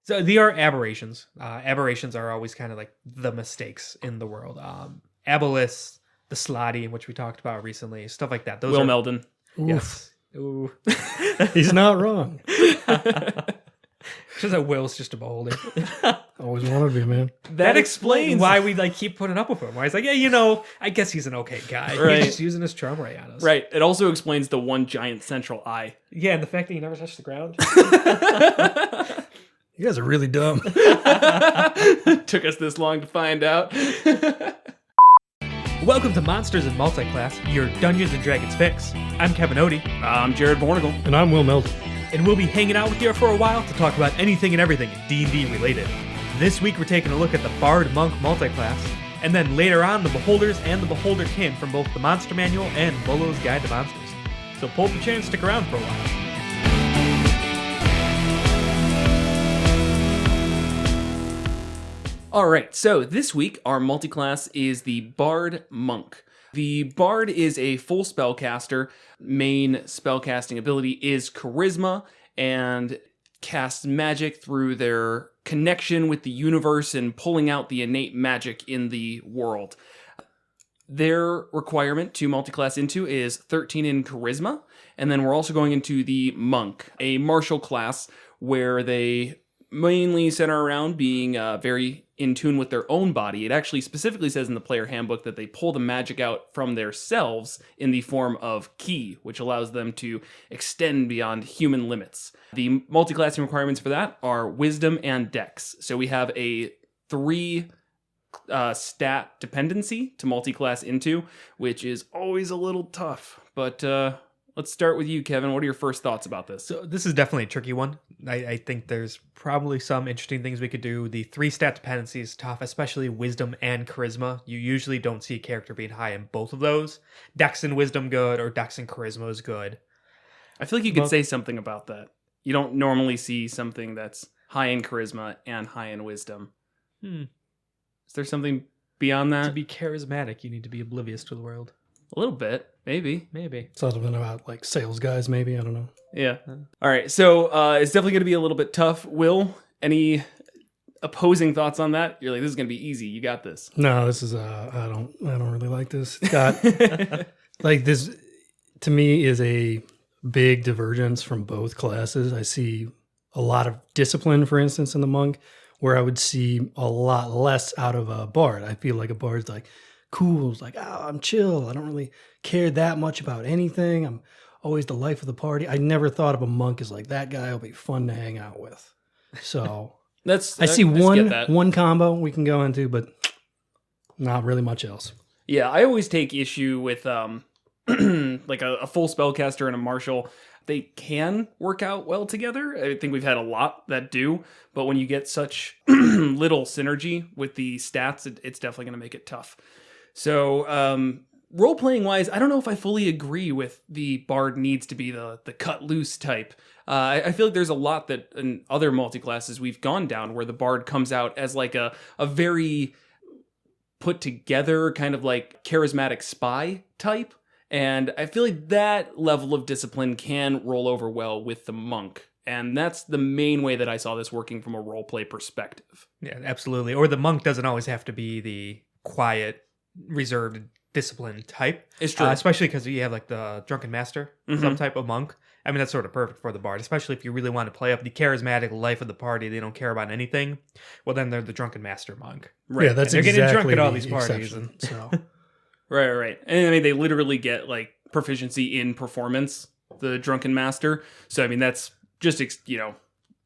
So they are aberrations. Aberrations are always kind of like the mistakes in the world. Aboleths, the Slotty, which we talked about recently, stuff like that. Will Meldon. Yes. Ooh. He's not wrong. Just that Will's just a beholder. Always wanted to be, man. That explains why we like keep putting up with him. Why he's like, yeah, I guess he's an okay guy. Right. He's just using his charm ray on us. Right. It also explains the one giant central eye. Yeah, and the fact that he never touched the ground. You guys are really dumb. Took us this long to find out. Welcome to Monsters and Multiclass, your Dungeons and Dragons fix. I'm Kevin Odie. I'm Jared Bornigal. And I'm Will Meldon. And we'll be hanging out with you for a while to talk about anything and everything D&D related. This week we're taking a look at the Bard Monk multiclass, and then later on the Beholders and the Beholder Kin from both the Monster Manual and Volo's Guide to Monsters. So pull up the chair and stick around for a while. All right, so this week our multiclass is the Bard Monk. The Bard is a full spellcaster. Main spellcasting ability is Charisma, and casts magic through their connection with the universe and pulling out the innate magic in the world. Their requirement to multiclass into is 13 in Charisma, and then we're also going into the Monk, a martial class where they mainly center around being very in tune with their own body. It actually specifically says in the player handbook that they pull the magic out from themselves in the form of ki, which allows them to extend beyond human limits. The multiclassing requirements for that are wisdom and dex. So we have a 3 stat dependency to multiclass into, which is always a little tough. But let's start with you, Kevin. What are your first thoughts about this? So this is definitely a tricky one. I think there's probably some interesting things we could do. The 3 stat dependency is tough, especially wisdom and charisma. You usually don't see a character being high in both of those. Dex and wisdom good, or Dex and charisma is good. I feel like you could say something about that. You don't normally see something that's high in charisma and high in wisdom. Is there something beyond that? To be charismatic, you need to be oblivious to the world. A little bit, maybe. Something about like sales guys, maybe. I don't know. Yeah. All right. So it's definitely going to be a little bit tough. Will, any opposing thoughts on that? You're like, this is going to be easy. You got this. No, this is I don't really like this. It's got like this to me is a big divergence from both classes. I see a lot of discipline, for instance, in the monk, where I would see a lot less out of a bard. I feel like a bard's like cool. It's like, oh, I'm chill. I don't really care that much about anything. I'm always the life of the party. I never thought of a monk as like, that guy will be fun to hang out with. So I see one combo we can go into, but not really much else. Yeah, I always take issue with like a full spellcaster and a martial. They can work out well together. I think we've had a lot that do, but when you get such little synergy with the stats, it's definitely going to make it tough. So, role-playing wise, I don't know if I fully agree with the bard needs to be the cut loose type. I feel like there's a lot that in other multi-classes we've gone down where the bard comes out as like a very put together kind of like charismatic spy type. And I feel like that level of discipline can roll over well with the monk. And that's the main way that I saw this working from a roleplay perspective. Yeah, absolutely. Or the monk doesn't always have to be the quiet, reserved, disciplined type. It's true. Especially because you have like the Drunken Master, some type of monk. I mean, that's sort of perfect for the bard, especially if you really want to play up the charismatic life of the party. They don't care about anything. Well, then they're the Drunken Master monk. Right. Yeah, that's they're exactly getting drunk at all the these parties. exception, so. Right. And I mean, they literally get like proficiency in performance, the Drunken Master. So, I mean, that's just,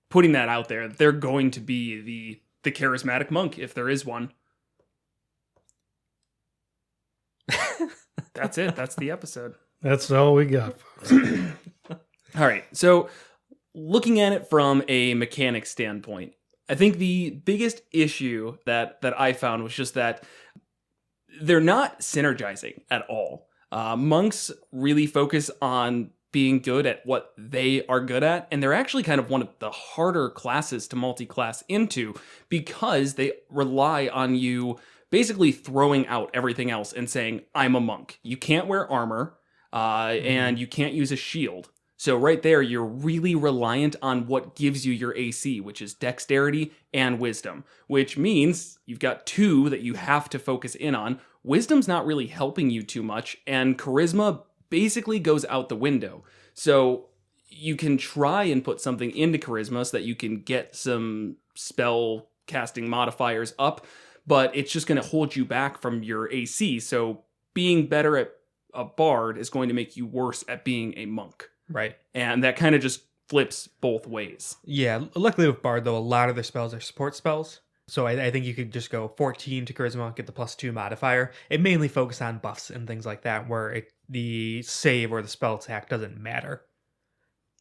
putting that out there. They're going to be the charismatic monk if there is one. That's it. That's the episode. That's all we got, folks. All right. So looking at it from a mechanic standpoint, I think the biggest issue that I found was just that they're not synergizing at all. Monks really focus on being good at what they are good at, and they're actually kind of one of the harder classes to multi-class into because they rely on you basically throwing out everything else and saying, I'm a monk. You can't wear armor, and you can't use a shield. So right there, you're really reliant on what gives you your AC, which is dexterity and wisdom, which means you've got 2 that you have to focus in on. Wisdom's not really helping you too much, and charisma basically goes out the window. So you can try and put something into charisma so that you can get some spell casting modifiers up, but it's just going to hold you back from your AC. So being better at a bard is going to make you worse at being a monk. Right. And that kind of just flips both ways. Yeah, luckily with Bard, though, a lot of their spells are support spells. So I think you could just go 14 to Charisma, get the +2 modifier. It mainly focuses on buffs and things like that, where the save or the spell attack doesn't matter.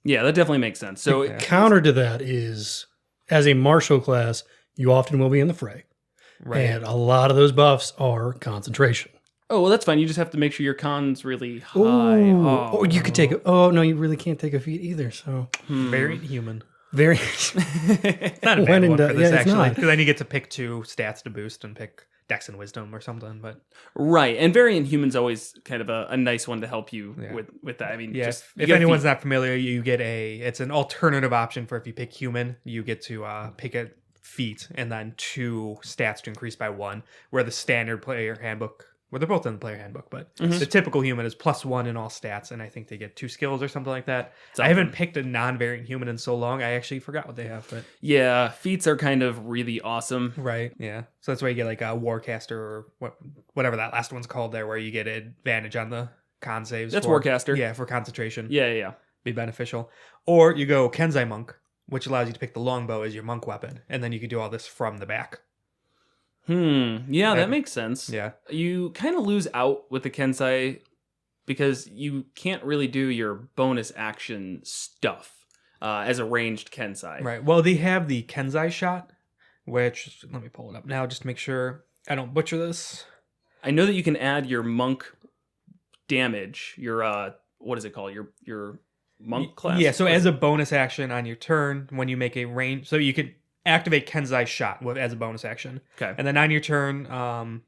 Yeah, that definitely makes sense. So Yeah. Counter to that is, as a martial class, you often will be in the fray. Right. And a lot of those buffs are concentration. Oh, well, that's fine. You just have to make sure your con's really high. Ooh. Oh, Or you could take a, oh, no, you really can't take a feat either. So, Very human. very. It's not a When bad in one for doubt- this, yeah, it's actually. not. Because then you get to pick 2 stats to boost and pick Dex and Wisdom or something. But Right. And Variant Human's always kind of a nice one to help you Yeah. with that. I mean, yeah, just you if get anyone's feet. not familiar, you get it's an alternative option for if you pick human, you get to pick a feat and then 2 stats to increase by 1, where the standard player handbook, well, they're both in the player handbook, but the typical human is +1 in all stats, and I think they get 2 skills or something like that. I haven't picked a non-variant human in so long, I actually forgot what they have. But Yeah, feats are kind of really awesome. right, yeah. So that's why you get like a Warcaster or whatever that last one's called there, where you get advantage on the con saves. That's for, Warcaster. Yeah, for concentration. Yeah. Be beneficial. Or you go Kensei Monk, which allows you to pick the longbow as your monk weapon, and then you can do all this from the back. Yeah, that makes sense. Yeah. You kind of lose out with the Kensei because you can't really do your bonus action stuff as a ranged Kensei. Right. Well, they have the Kensei shot, which, let me pull it up now just to make sure I don't butcher this. I know that you can add your monk damage, your what is it called? Your monk class. Yeah, so as a bonus action on your turn, when you make a range, so you could activate Kensei shot as a bonus action. Okay. And then on your turn,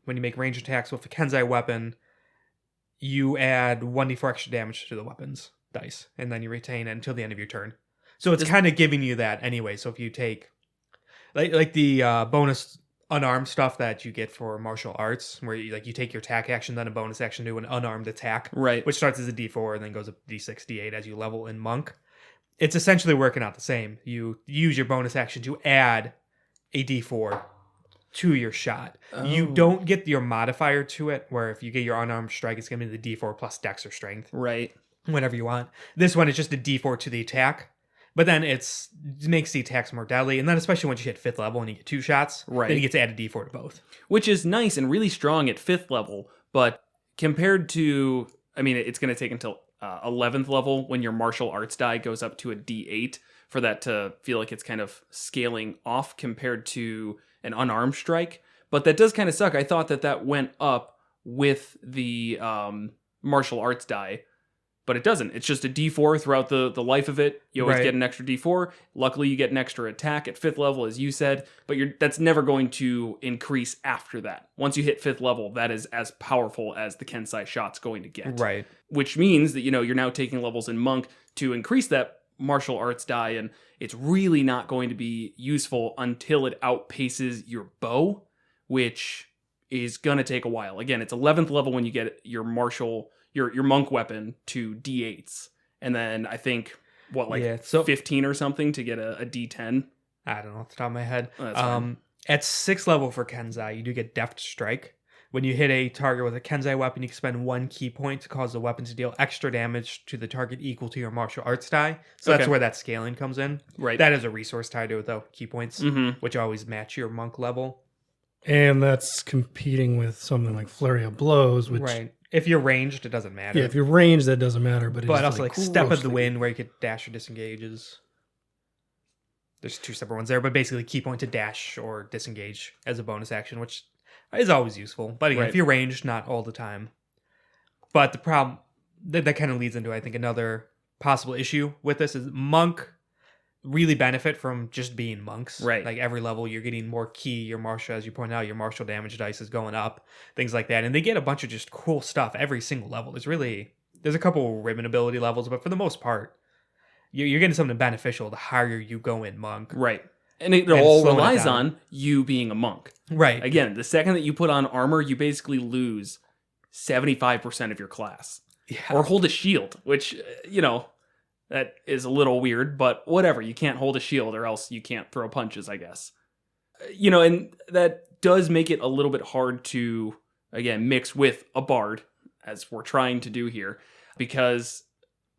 when you make range attacks with the Kensei weapon, you add 1d4 extra damage to the weapon's dice, and then you retain it until the end of your turn. So it's kind of giving you that anyway. So if you take like the bonus unarmed stuff that you get for martial arts, where you take your attack action, then a bonus action to an unarmed attack, Right. which starts as a d4 and then goes up d6, d8 as you level in monk. It's essentially working out the same. You use your bonus action to add a d4 to your shot. You don't get your modifier to it, where if you get your unarmed strike, it's going to be the d4 plus dex or strength, Right. whatever you want. This one is just a d4 to the attack, but then it makes the attacks more deadly. And then especially once you hit 5th level and you get 2 shots, Right. then you get to add a d4 to both. Which is nice and really strong at 5th level, but compared to, I mean, it's going to take until 11th level when your martial arts die goes up to a d8 for that to feel like it's kind of scaling off compared to an unarmed strike. But that does kind of suck. I thought that went up with the martial arts die, but it doesn't. It's just a d4 throughout the life of it. You always Right. get an extra d4. Luckily, you get an extra attack at 5th level, as you said, but that's never going to increase after that. Once you hit 5th level, that is as powerful as the Kensei shot's going to get. Right. Which means that, you're now taking levels in monk to increase that martial arts die, and it's really not going to be useful until it outpaces your bow, which is gonna take a while. Again, it's 11th level when you get your your monk weapon to d8s, and then I think 15 or something to get a d10. I don't know off the top of my head. Oh, that's fine. At 6th level for Kensei, you do get Deft Strike. When you hit a target with a Kensei weapon, you can spend 1 key point to cause the weapon to deal extra damage to the target equal to your martial arts die. So that's Okay. where that scaling comes in. Right. That is a resource tied to it, though. Key points, Mm-hmm. which always match your monk level. And that's competing with something like Flurry of Blows, which, Right. If you're ranged, it doesn't matter. yeah, if you're ranged, that doesn't matter. But, But also, like, Step of the grossly- Wind, where you could dash or disengage. There's 2 separate ones there, but basically key point to dash or disengage as a bonus action, which is always useful. But again, Right. if you're ranged, not all the time. But the problem that kind of leads into, I think, another possible issue with this is monk really benefit from just being monks. Right. Like every level, you're getting more key. Your martial, as you point out, your martial damage dice is going up, things like that. And they get a bunch of just cool stuff every single level. There's a couple ribbon ability levels, but for the most part, you're getting something beneficial the higher you go in monk. Right. And it And all slowing it relies down. on you being a monk. Right. Again, the second that you put on armor, you basically lose 75% of your class. Yeah. Or hold a shield, which, that is a little weird, but whatever. You can't hold a shield or else you can't throw punches, I guess. And that does make it a little bit hard to, again, mix with a bard, as we're trying to do here, because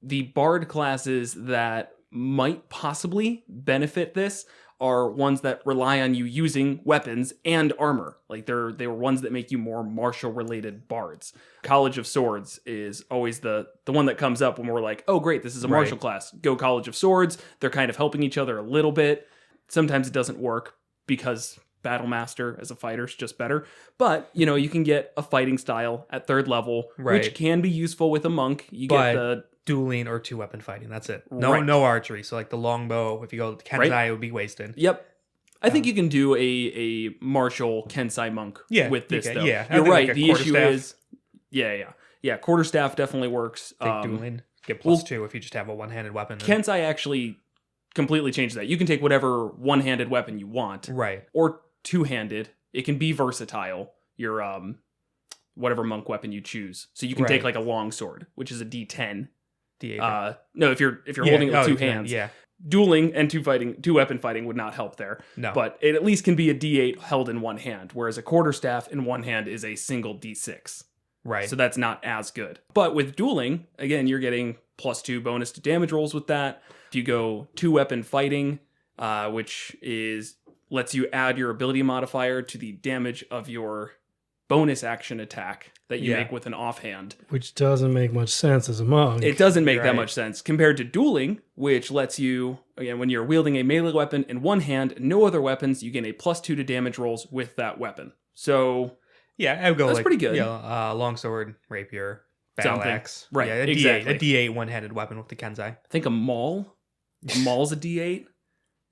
the bard classes that might possibly benefit this are ones that rely on you using weapons and armor. Like they were ones that make you more martial related bards. College of Swords is always the one that comes up when we're like, oh great, this is a martial class. Go College of Swords. They're kind of helping each other a little bit. Sometimes it doesn't work because Battle Master as a fighter is just better. But, you can get a fighting style at 3rd level, which can be useful with a monk. You get the dueling or 2-weapon fighting. That's it. Right. No archery. So like the longbow, if you go to Kensei, it would be wasted. Yep. I think you can do a martial Kensei monk with this, though. Yeah, you're right. Like the issue quarterstaff. is, yeah. Quarterstaff definitely works. Take dueling. Get +2 if you just have a one-handed weapon. Kensei actually completely changes that. You can take whatever one-handed weapon you want, Right. or two-handed. It can be versatile. Your whatever monk weapon you choose. So you can take like a long sword, which is a D10. D8. No, if you're holding it with two can, hands. Yeah. Dueling and two weapon fighting would not help there. No. But it at least can be a D8 held in one hand, whereas a quarterstaff in one hand is a single D6. Right. So that's not as good. But with dueling, again, you're getting +2 bonus to damage rolls with that. If you go 2-weapon fighting, which lets you add your ability modifier to the damage of your bonus action attack that you make with an offhand. Which doesn't make much sense as a monk. It doesn't make that much sense compared to dueling, which lets you, again, when you're wielding a melee weapon in one hand, no other weapons, you gain a +2 to damage rolls with that weapon. So yeah, I would go that's like pretty good. Longsword, rapier, battle Something. axe. Right, Yeah, exactly. A D8 one-handed weapon with the Kensei. I think a maul's a D8,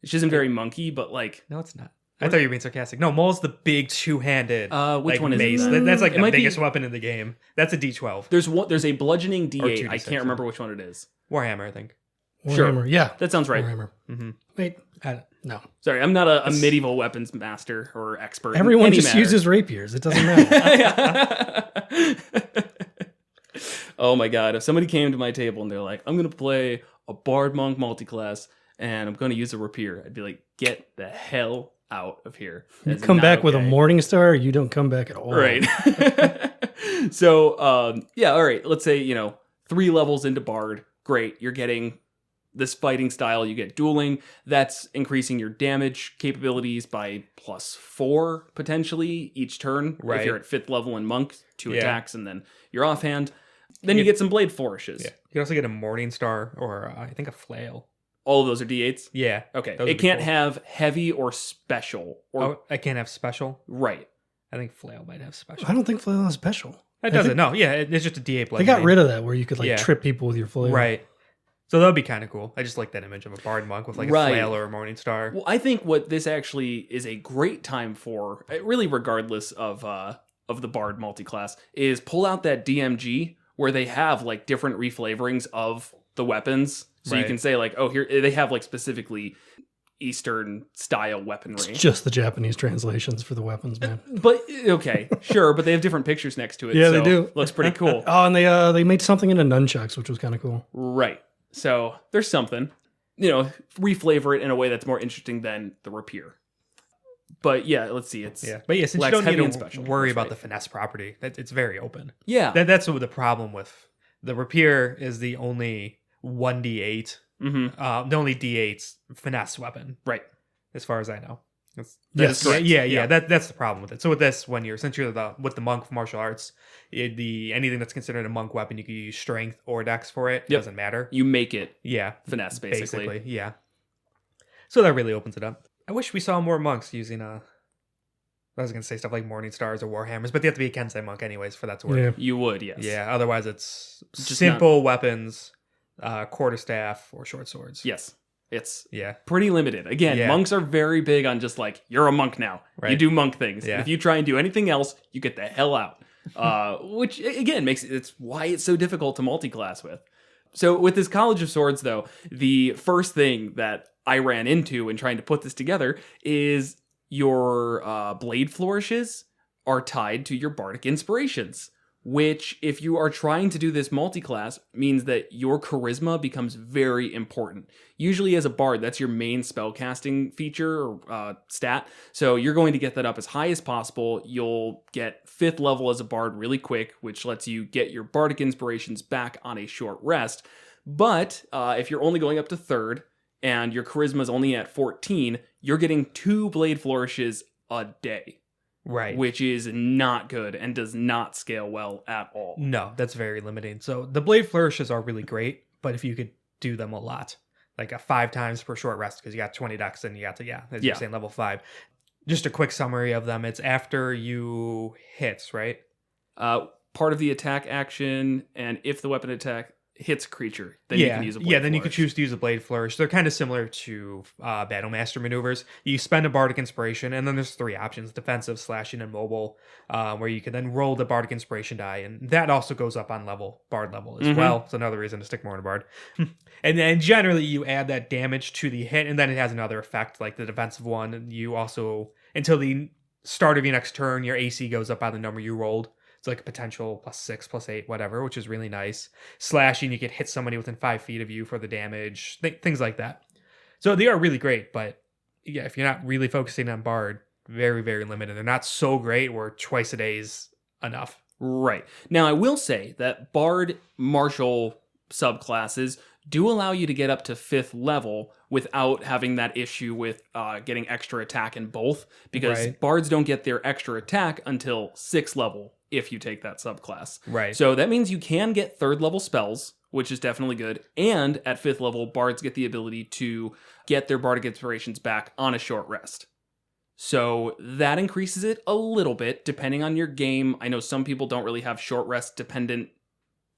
which isn't very monkey, but like... No, it's not. I thought you were being sarcastic. No, Maul's the big two-handed which one is mace. it? That's like It the might be- biggest weapon in the game. That's a D12. There's a bludgeoning D8. I 2d6, can't remember which one it is. Warhammer, I think. Warhammer, yeah. That sounds right. Warhammer. Mm-hmm. Wait, no. Sorry, I'm not a medieval weapons master or expert. in Everyone any just matter. uses rapiers. It doesn't matter. Oh my god, if somebody came to my table and they're like, I'm going to play a Bard Monk multiclass and I'm going to use a rapier, I'd be like, get the hell out of here. You That's come not back with a okay. Morning Star, you don't come back at all. Right. So, all right, let's say, 3 levels into Bard. Great, you're getting this fighting style, you get dueling. That's increasing your damage capabilities by +4, potentially, each turn. Right. If you're at 5th level in Monk, 2 Yeah. attacks, and then you're offhand. Then you get some blade flourishes. Yeah. You can also get a Morning Star or I think a flail. All of those are D8s? Yeah. Okay. Those would It be can't cool. have heavy or special. Or I can't have special. Right. I think flail might have special. I don't think flail is special. It doesn't. No. Yeah. It's just a D8 blood. They got rid of that where you could Yeah. trip people with your flail. Right. So that would be kind of cool. I just like that image of a Bard Monk with like Right. a flail or a Morning Star. Well, I think what this actually is a great time for, really regardless of the Bard multiclass, is pull out that DMG where they have like different reflavorings of the weapons. So you Right. can say like, oh, here they have like specifically Eastern style weaponry. It's just the Japanese translations for the weapons, man. But okay, sure, but they have different pictures next to it. Yeah, so they do. Looks pretty cool. Oh, and they made something into nunchucks, which was kind of cool. Right. So there's something, reflavor it in a way that's more interesting than the rapier. But yeah, let's see. It's But yeah, since you lacks don't heavy need and to special. worry That's about right. the finesse property, it's very open. Yeah. That's what the problem with the rapier is. The only 1d8, Mm-hmm. the only d8's finesse weapon, Right. as far as I know. That is correct. Yeah. That's the problem with it. So with this, since you're with the monk of martial arts, anything that's considered a monk weapon, you can use strength or dex for it. It Yep. doesn't matter. You make it Yeah, finesse, basically. yeah. So that really opens it up. I wish we saw more monks using I was gonna say stuff like Morning Stars or Warhammers, but they have to be a Kensei monk anyways for that to work. Yeah. You would, yes. Yeah, otherwise it's Just simple weapons, quarterstaff or short swords. Yes. It's Yeah. pretty limited. Again, Yeah. monks are very big on just like, you're a monk now. You Right. do monk things. Yeah. If you try and do anything else, you get the hell out. Which, again, it's why it's so difficult to multiclass with. So with this College of Swords, though, the first thing that I ran into in trying to put this together is your blade flourishes are tied to your bardic inspirations, which, if you are trying to do this multi-class, means that your charisma becomes very important. Usually as a bard, that's your main spellcasting feature or stat, so you're going to get that up as high as possible. You'll get 5th level as a bard really quick, which lets you get your bardic inspirations back on a short rest. But if you're only going up to 3rd, and your charisma is only at 14, you're getting 2 blade flourishes a day. Right. Which is not good and does not scale well at all. No, that's very limiting. So the blade flourishes are really great, but if you could do them a lot, like a 5 times per short rest, because you got 20 decks and you got to, as you're saying, level 5. Just a quick summary of them. It's after you hits, right? Part of the attack action, and if the weapon attack hits a creature, then you can use a blade then you could flourish. choose to use a blade flourish. They're kind of similar to Battle Master maneuvers. You spend a bardic inspiration, and then there's 3 options: defensive, slashing, and mobile, where you can then roll the bardic inspiration die, and that also goes up on bard level as well. It's another reason to stick more in a bard. And then generally you add that damage to the hit, and then it has another effect like the defensive one. And you also, until the start of your next turn, your AC goes up by the number you rolled. It's like a potential +6, +8, whatever, which is really nice. Slashing, you can hit somebody within 5 feet of you for the damage, things like that. So they are really great, but yeah, if you're not really focusing on Bard, very, very limited. They're not so great where twice a day is enough. Right. Now, I will say that Bard Martial subclasses do allow you to get up to 5th level without having that issue with getting extra attack in both, because Bards don't get their extra attack until 6th level if you take that subclass. Right. So that means you can get 3rd level spells, which is definitely good, and at 5th level, Bards get the ability to get their Bardic Inspirations back on a short rest. So that increases it a little bit, depending on your game. I know some people don't really have short rest dependent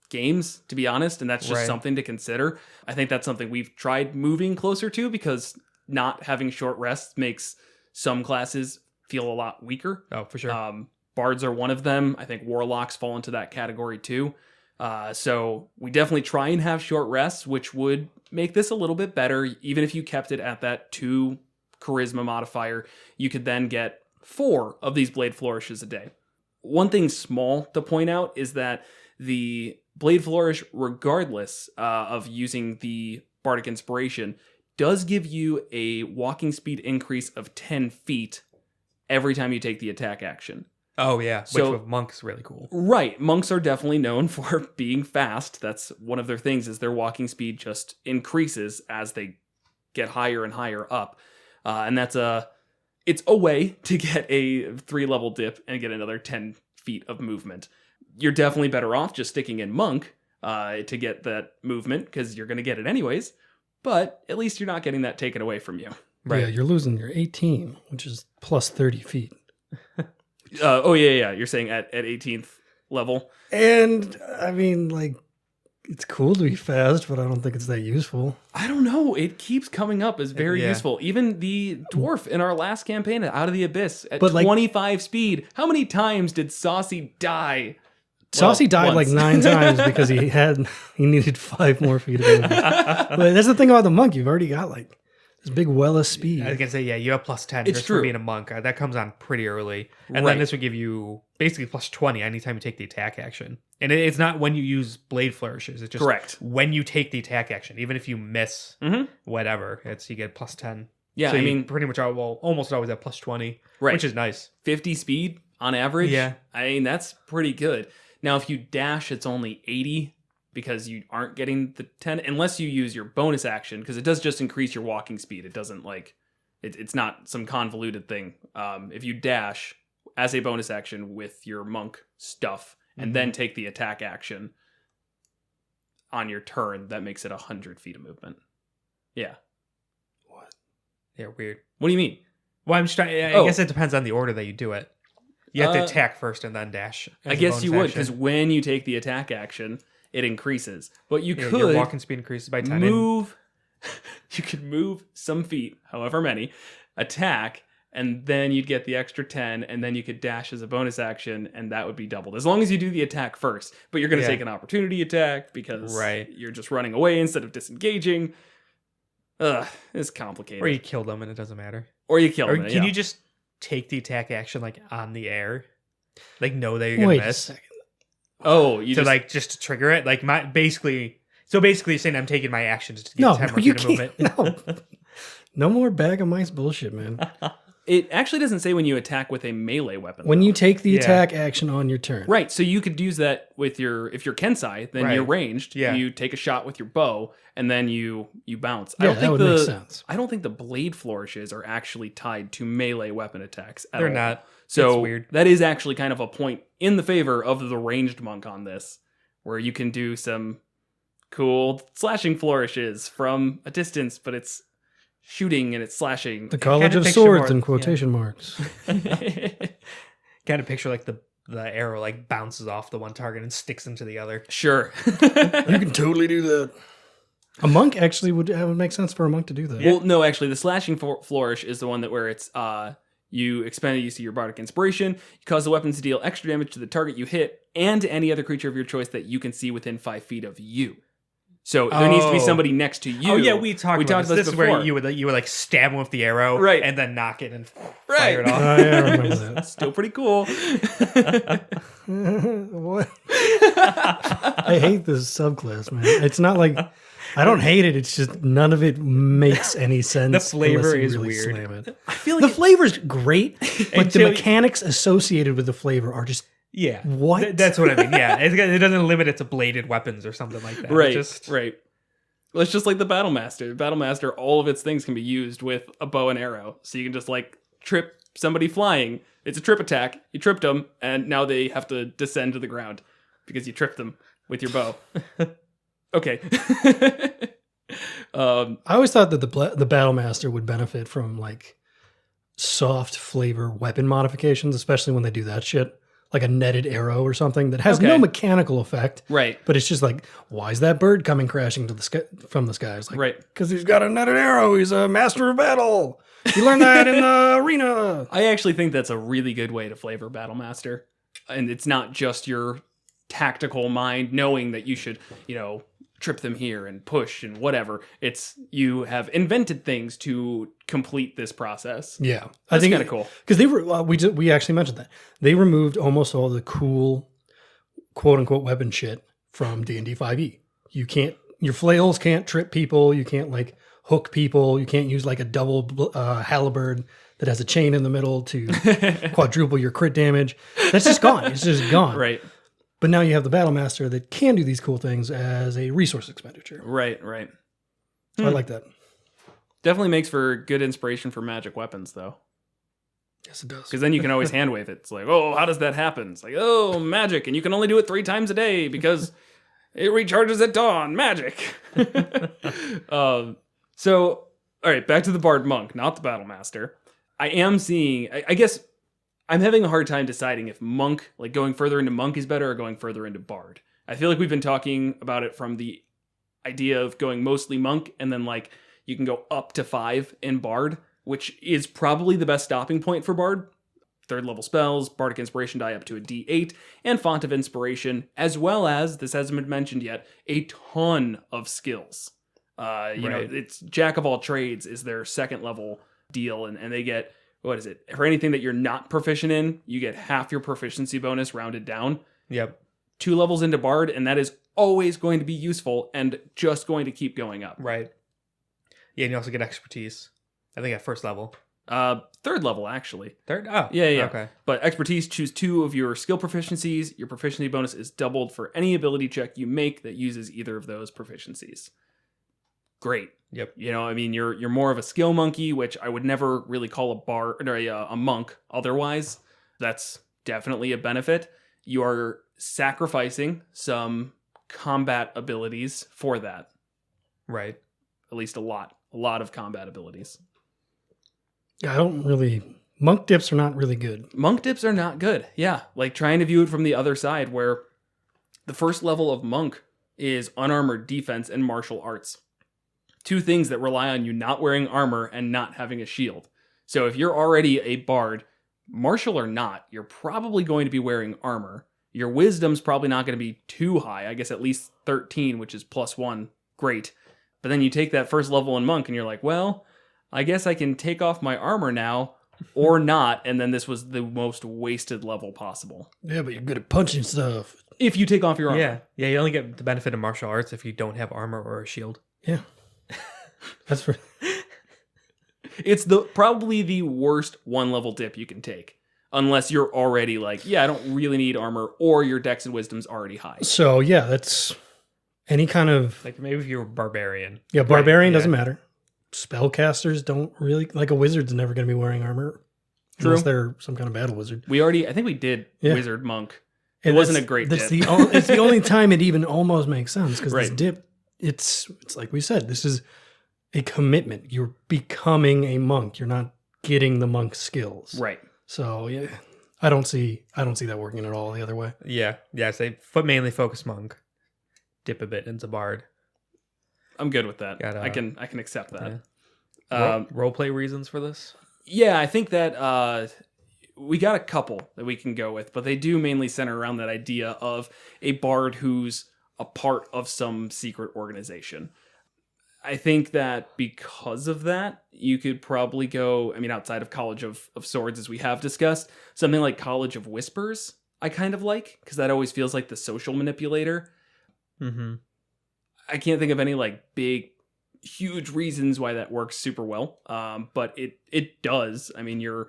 games, to be honest, and that's just something to consider. I think that's something we've tried moving closer to, because not having short rests makes some classes feel a lot weaker. Oh, for sure. Bards are one of them. I think Warlocks fall into that category too. So we definitely try and have short rests, which would make this a little bit better. Even if you kept it at that 2 charisma modifier, you could then get 4 of these blade flourishes a day. One thing small to point out is that the blade flourish, regardless of using the bardic inspiration, does give you a walking speed increase of 10 feet every time you take the attack action. Oh, yeah. So, which with monks is really cool. Right. Monks are definitely known for being fast. That's one of their things, is their walking speed just increases as they get higher and higher up. And it's a way to get a 3-level dip and get another 10 feet of movement. You're definitely better off just sticking in monk to get that movement, because you're going to get it anyways. But at least you're not getting that taken away from you. Right. Yeah, you're losing your 18, which is plus 30 feet. You're saying at 18th level. And I mean, like, it's cool to be fast, but I don't think it's that useful. I don't know. It keeps coming up as very useful. Even the dwarf in our last campaign at Out of the Abyss at 25 speed. How many times did Saucy die? Saucy died once. like 9 times because he needed 5 more feet of movement. But that's the thing about the monk. You've already got like this big well of speed. I was going to say, you have plus 10 it's just true. for being a monk. That comes on pretty early. And then this would give you basically plus 20 anytime you take the attack action. And it's not when you use blade flourishes. It's just when you take the attack action. Even if you miss whatever, you get plus 10. Yeah, so I mean, pretty much almost always have plus 20, which is nice. 50 speed on average. Yeah. I mean, that's pretty good. Now, if you dash, it's only 80 because you aren't getting the 10, unless you use your bonus action, because it does just increase your walking speed. It doesn't it's not some convoluted thing. If you dash as a bonus action with your monk stuff and then take the attack action on your turn, that makes it 100 feet of movement. Yeah. What? Yeah, weird. What do you mean? Well, I'm just trying. I guess it depends on the order that you do it. You have to attack first and then dash. I guess you would, because when you take the attack action, it increases. But you could your walking speed increases by 10. Move. You could move some feet, however many, attack, and then you'd get the extra 10, and then you could dash as a bonus action, and that would be doubled. As long as you do the attack first. But you're going to take an opportunity attack because you're just running away instead of disengaging. It's complicated. Or you kill them and it doesn't matter. Or you kill or them. Can you just take the attack action like on the air? Like know that you're going to miss? Wait a second. Oh, you so like just to trigger it? Like basically you're saying I'm taking my actions to get 10 more feet of movement. No. No more bag of mice bullshit, man. It actually doesn't say when you attack with a melee weapon. When you take the attack action on your turn. Right, so you could use that with if you're Kensei, then you're ranged. Yeah. You take a shot with your bow, and then you bounce. Yeah, that would make sense. I don't think the blade flourishes are actually tied to melee weapon attacks at all. They're not. So it's weird. That is actually kind of a point in the favor of the ranged monk on this, where you can do some cool slashing flourishes from a distance, but it's shooting and it's slashing. The College of Swords in quotation marks. Kind of picture like the arrow like bounces off the one target and sticks into the other. Sure. You can totally do that. A monk actually would make sense for a monk to do that. Well, no, actually, the slashing flourish is the one where it's you expend a use of your bardic inspiration. You cause the weapon to deal extra damage to the target you hit and to any other creature of your choice that you can see within 5 feet of you. So there needs to be somebody next to you. Oh yeah, we talked about this. This is before. where you would like stab him with the arrow, right, and then knock it and fire it off. Oh yeah, I remember that. Still pretty cool. What? I hate this subclass, man. It's not like I don't hate it. It's just none of it makes any sense. The flavor is really weird. Slam it. I feel like the flavor's great, but the mechanics associated with the flavor are just what? That's what I mean. Yeah, it doesn't limit it to bladed weapons or something like that. Right. Right. Well, it's just like the Battle Master. Battle Master, all of its things can be used with a bow and arrow. So you can just like trip somebody flying. It's a trip attack. You tripped them, and now they have to descend to the ground because you tripped them with your bow. Okay. I always thought that the Battle Master would benefit from like soft flavor weapon modifications, especially when they do that shit. Like a netted arrow or something that has no mechanical effect. Right. But it's just like, why is that bird coming crashing to the sky, from the sky? It's like, right. Because he's got a netted arrow. He's a master of battle. You learned that in the arena. I actually think that's a really good way to flavor Battle Master. And it's not just your tactical mind knowing that you should, trip them here and push and whatever. It's you have invented things to complete this process. Yeah, I think kind of cool because they were we actually mentioned that they removed almost all the cool quote unquote weapon shit from D&D 5e. You can't, your flails can't trip people. You can't like hook people. You can't use like a double halberd that has a chain in the middle to quadruple your crit damage. That's just gone. It's just gone. Right. But now you have the Battle Master that can do these cool things as a resource expenditure. Right. So I like that. Definitely makes for good inspiration for magic weapons, though. Yes, it does. Because then you can always hand wave it. It's like, oh, how does that happen? It's like, oh, magic. And you can only do it 3 times a day because it recharges at dawn. Magic. So, all right, back to the Bard Monk, not the Battle Master. I am seeing, I guess I'm having a hard time deciding if Monk, like going further into Monk is better or going further into Bard. I feel like we've been talking about it from the idea of going mostly Monk and then like you can go up to 5 in Bard, which is probably the best stopping point for Bard. 3rd level spells, Bardic Inspiration die up to a D8, and Font of Inspiration, as well as, this hasn't been mentioned yet, a ton of skills. You know, it's Jack of all trades is their 2nd level deal, and they get, what is it? For anything that you're not proficient in, you get half your proficiency bonus rounded down. Yep. 2 levels into Bard, and that is always going to be useful and just going to keep going up. Right. Yeah, and you also get expertise. I think at 1st level. 3rd level, actually. 3rd? Oh. Yeah. Okay. But expertise, choose 2 of your skill proficiencies. Your proficiency bonus is doubled for any ability check you make that uses either of those proficiencies. Great. Yep. You know, I mean, you're more of a skill monkey, which I would never really call a bard or a monk otherwise. That's definitely a benefit. You are sacrificing some combat abilities for that. Right. At least a lot of combat abilities. Yeah, monk dips are not really good. Monk dips are not good. Yeah. Like trying to view it from the other side where the 1st level of monk is unarmored defense and martial arts. 2 things that rely on you not wearing armor and not having a shield. So if you're already a bard, martial or not, you're probably going to be wearing armor. Your wisdom's probably not going to be too high. I guess at least 13, which is +1. Great. But then you take that first level in monk and you're like, well, I guess I can take off my armor now or not. And then this was the most wasted level possible. Yeah, but you're good at punching stuff. If you take off your armor. Yeah, you only get the benefit of martial arts if you don't have armor or a shield. Yeah. That's for... It's probably the worst 1-level dip you can take. Unless you're already like, yeah, I don't really need armor, or your dex and wisdom's already high. So, yeah, that's any kind of... Like maybe if you're a barbarian. Yeah, barbarian doesn't matter. Spellcasters don't really... Like a wizard's never going to be wearing armor. True. Unless they're some kind of battle wizard. I think we did wizard monk. And it wasn't a great dip. It's the only time it even almost makes sense, because Right. this dip, it's like we said, this is a commitment. You're becoming a monk. You're not getting the monk skills. Right. So yeah, I don't see that working at all the other way. Yeah, they mainly focus monk. Dip a bit into bard. I'm good with that. I can accept that. Roleplay reasons for this? Yeah, I think that we got a couple that we can go with, but they do mainly center around that idea of a bard who's a part of some secret organization. I think that because of that, you could probably go, outside of College of Swords, as we have discussed, something like College of Whispers, I kind of like, because that always feels like the social manipulator. Mm-hmm. I can't think of any big, huge reasons why that works super well, but it does. You're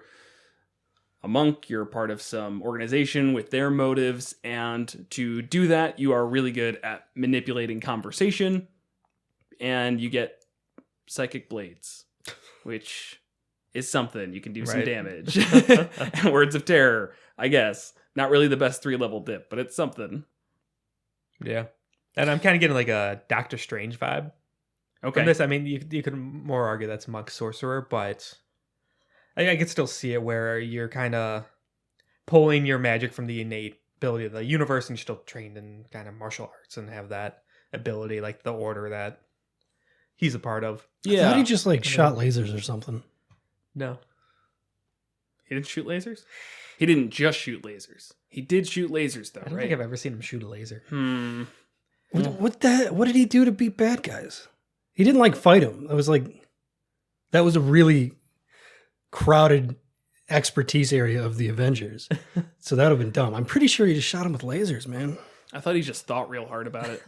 a monk, you're part of some organization with their motives, and to do that, you are really good at manipulating conversation, and you get psychic blades, which is something. You can do some damage. And words of terror, I guess. Not really the best 3-level dip, but it's something. Yeah. And I'm kind of getting a Doctor Strange vibe. Okay. From this, you could more argue that's monk sorcerer, but I could still see it where you're kind of pulling your magic from the innate ability of the universe, and you're still trained in kind of martial arts and have that ability, like the order that he's a part of. Yeah. I thought he just shot lasers or something. No. He didn't shoot lasers? He didn't just shoot lasers. He did shoot lasers, though, I don't think I've ever seen him shoot a laser. What did he do to beat bad guys? He didn't fight him. That was a really crowded expertise area of the Avengers. So that would have been dumb. I'm pretty sure he just shot him with lasers, man. I thought he just thought real hard about it.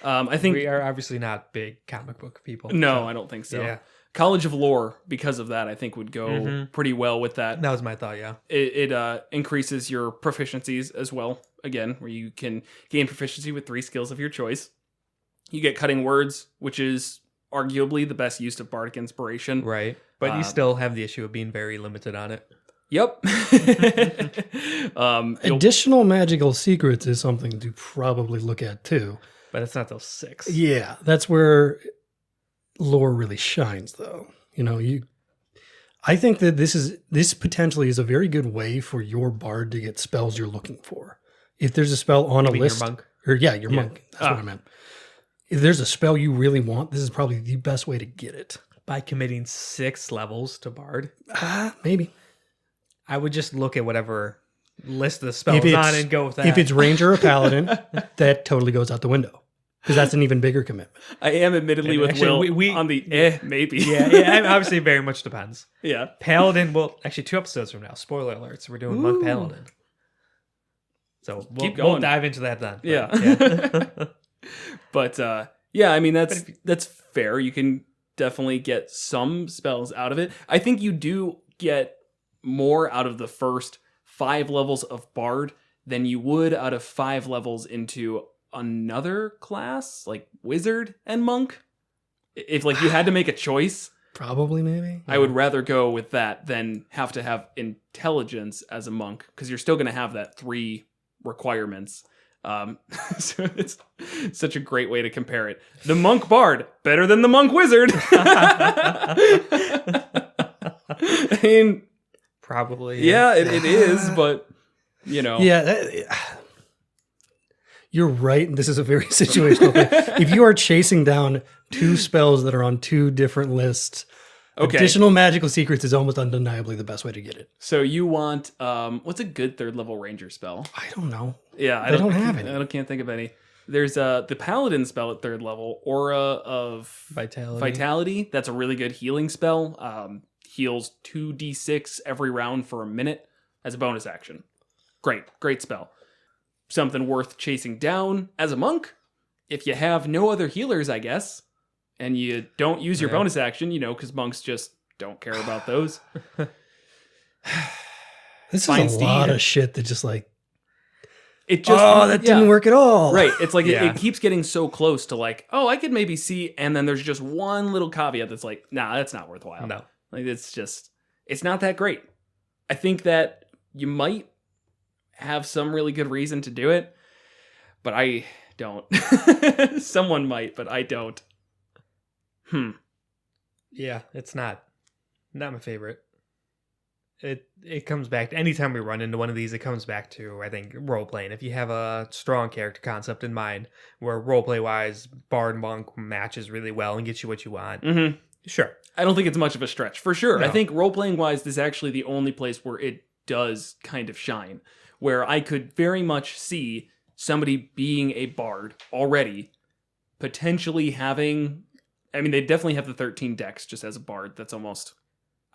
I think we are obviously not big comic book people. No, so. I don't think so. Yeah. College of Lore, because of that, I think would go pretty well with that. That was my thought, yeah. It increases your proficiencies as well, again, where you can gain proficiency with 3 skills of your choice. You get cutting words, which is arguably the best use of bardic inspiration. Right. But you still have the issue of being very limited on it. Yep. Additional magical secrets is something to probably look at too. But it's not till 6. Yeah, that's where lore really shines, though. I think that this potentially is a very good way for your bard to get spells you're looking for. If there's a spell on a list, your monk? Your monk. That's what I meant. If there's a spell you really want, this is probably the best way to get it. By committing 6 levels to bard? Maybe. I would just look at whatever list of the spells on and go with that. If it's ranger or paladin, that totally goes out the window. Because that's an even bigger commitment. I am admittedly with actually, Will on the maybe. Yeah, obviously very much depends. Yeah. Paladin, well, actually 2 episodes from now, spoiler alerts, we're doing Monk Paladin. So we'll dive into that then. Yeah. But that's fair. You can definitely get some spells out of it. I think you do get more out of the first 5 levels of Bard than you would out of 5 levels into another class, like Wizard and Monk. If you had to make a choice, probably maybe. I would rather go with that than have to have intelligence as a monk, because you're still going to have that 3 requirements. So it's such a great way to compare it. The monk bard better than the monk wizard. I mean, probably. Yeah, it is, but Yeah, you're right. And this is a very situational thing. If you are chasing down 2 spells that are on 2 different lists, Okay. Additional magical secrets is almost undeniably the best way to get it. So you want what's a good 3rd level ranger spell? I don't know. Yeah, I They don't have any. I can't think of any. There's the paladin spell at 3rd level, Aura of Vitality. That's a really good healing spell. Heals 2d6 every round for a minute as a bonus action. Great spell. Something worth chasing down as a monk. If you have no other healers, I guess, and you don't use your bonus action, because monks just don't care about those. This is a lot of shit that just like, it just that didn't work at all. Right. It's like it keeps getting so close to like, I could maybe see, and then there's just one little caveat that's like, nah, that's not worthwhile. No. Like it's not that great. I think that you might have some really good reason to do it, but I don't. Someone might, but I don't. Yeah, it's not my favorite. It comes back to anytime we run into one of these, it comes back to, I think, role playing. If you have a strong character concept in mind where roleplay wise Bard Monk matches really well and gets you what you want. Sure. I don't think it's much of a stretch, for sure. No. I think role-playing wise, this is actually the only place where it does kind of shine, where I could very much see somebody being a bard already, potentially having, they definitely have the 13 dex just as a bard. That's almost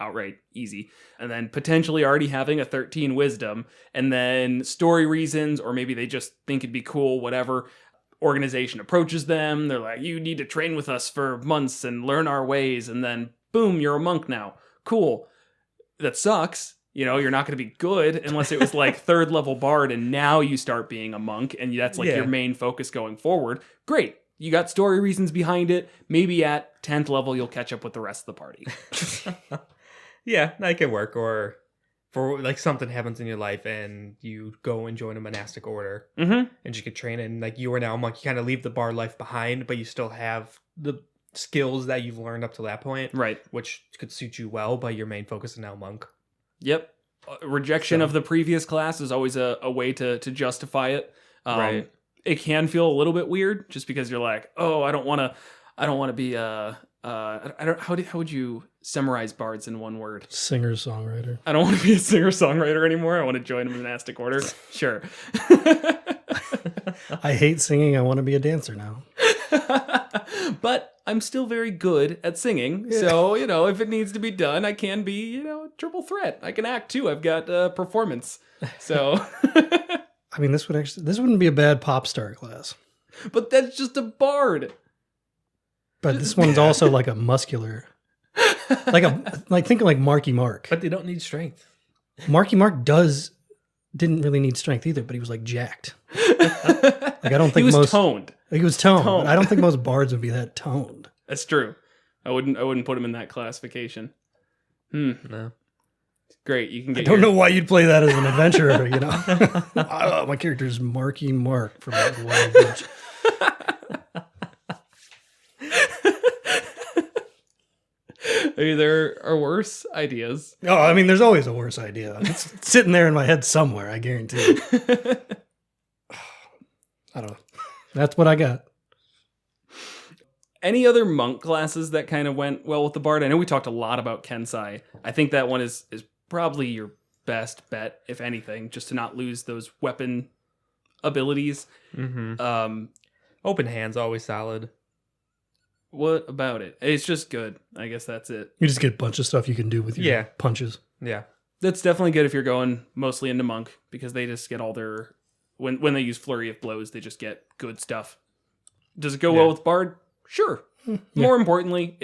outright easy. And then potentially already having a 13 wisdom, and then story reasons, or maybe they just think it'd be cool, whatever. Organization approaches them, they're like, you need to train with us for months and learn our ways, and then boom, you're a monk now. Cool. That sucks. You're not going to be good unless it was like 3rd level bard and now you start being a monk and that's like your main focus going forward. Great. You got story reasons behind it. Maybe at 10th level you'll catch up with the rest of the party. Yeah, that could work. Or for like something happens in your life and you go and join a monastic order and you could train and like you are now a monk. You kind of leave the bard life behind, but you still have the skills that you've learned up to that point. Right. Which could suit you well, but your main focus is now monk. Yep. Rejection of the previous class is always a way to justify it. Right. It can feel a little bit weird just because you're like, I don't want to be how would you summarize bards in one word? Singer-songwriter. I don't want to be a singer-songwriter anymore. I want to join a monastic order. Sure. I hate singing. I want to be a dancer now. But I'm still very good at singing. Yeah. So, if it needs to be done, I can be, a triple threat. I can act too. I've got performance. So this wouldn't be a bad pop star class. But that's just a bard. But this one's also like a muscular, think of like Marky Mark. But they don't need strength. Marky Mark didn't really need strength either, but he was like jacked. Like I don't think he was toned. He was toned. But I don't think most bards would be that toned. That's true. I wouldn't put him in that classification. No. Great. You can get. I don't know why you'd play that as an adventurer. My character is Marky Mark from Wild Witch. There are worse ideas. Oh, there's always a worse idea. It's sitting there in my head somewhere, I guarantee. I don't know. That's what I got. Any other monk classes that kind of went well with the bard? I know we talked a lot about Kensei. I think that one is probably your best bet, if anything, just to not lose those weapon abilities. Open hand's always solid. What about it? It's just good. I guess that's it. You just get a bunch of stuff you can do with your punches. Yeah. That's definitely good if you're going mostly into monk, because they just get all their... When they use flurry of blows, they just get good stuff. Does it go well with bard? Sure. More importantly,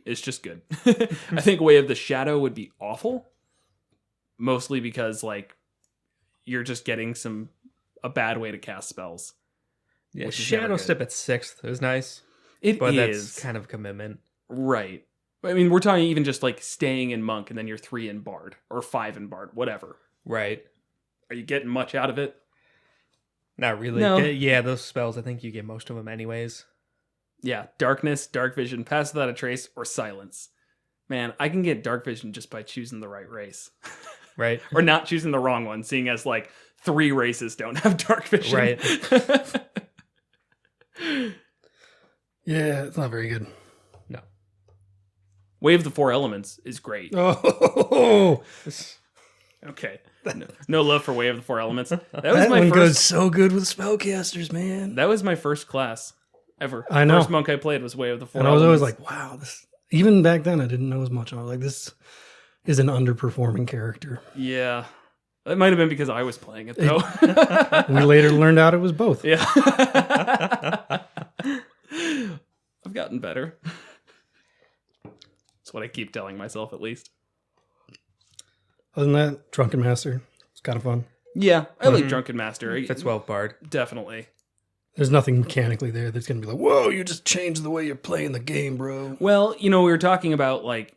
it's just good. I think Way of the Shadow would be awful. Mostly because, you're just getting a bad way to cast spells. Yeah, Shadow Step at 6th is nice. But that's kind of a commitment. Right. We're talking even just, staying in monk, and then you're 3 in bard, or 5 in bard, whatever. Right. Are you getting much out of it? Not really. No. Yeah, those spells, I think you get most of them anyways. Yeah, darkness, dark vision, pass without a trace, or silence. Man, I can get dark vision just by choosing the right race. Right. Or not choosing the wrong one, seeing as 3 races don't have dark vision. Right. Yeah, it's not very good. No. Wave of the Four Elements is great. Oh, Okay. No love for Way of the Four Elements. That was that my one first. goes so good with spellcasters, man. That was my first class ever. I know. First monk I played was Way of the Four And I was Elements. always like, wow, this. Even back then, I didn't know as much. I was like, this is an underperforming character. yeah. It might have been because I was playing it though. We later learned out it was both. Yeah. I've gotten better. That's what I keep telling myself, at least. Other than that, Drunken Master. It's kind of fun. Yeah, I like Drunken Master. Fits well with Bard. Definitely. There's nothing mechanically there that's going to be like, whoa, you just changed the way you're playing the game, bro. Well, we were talking about like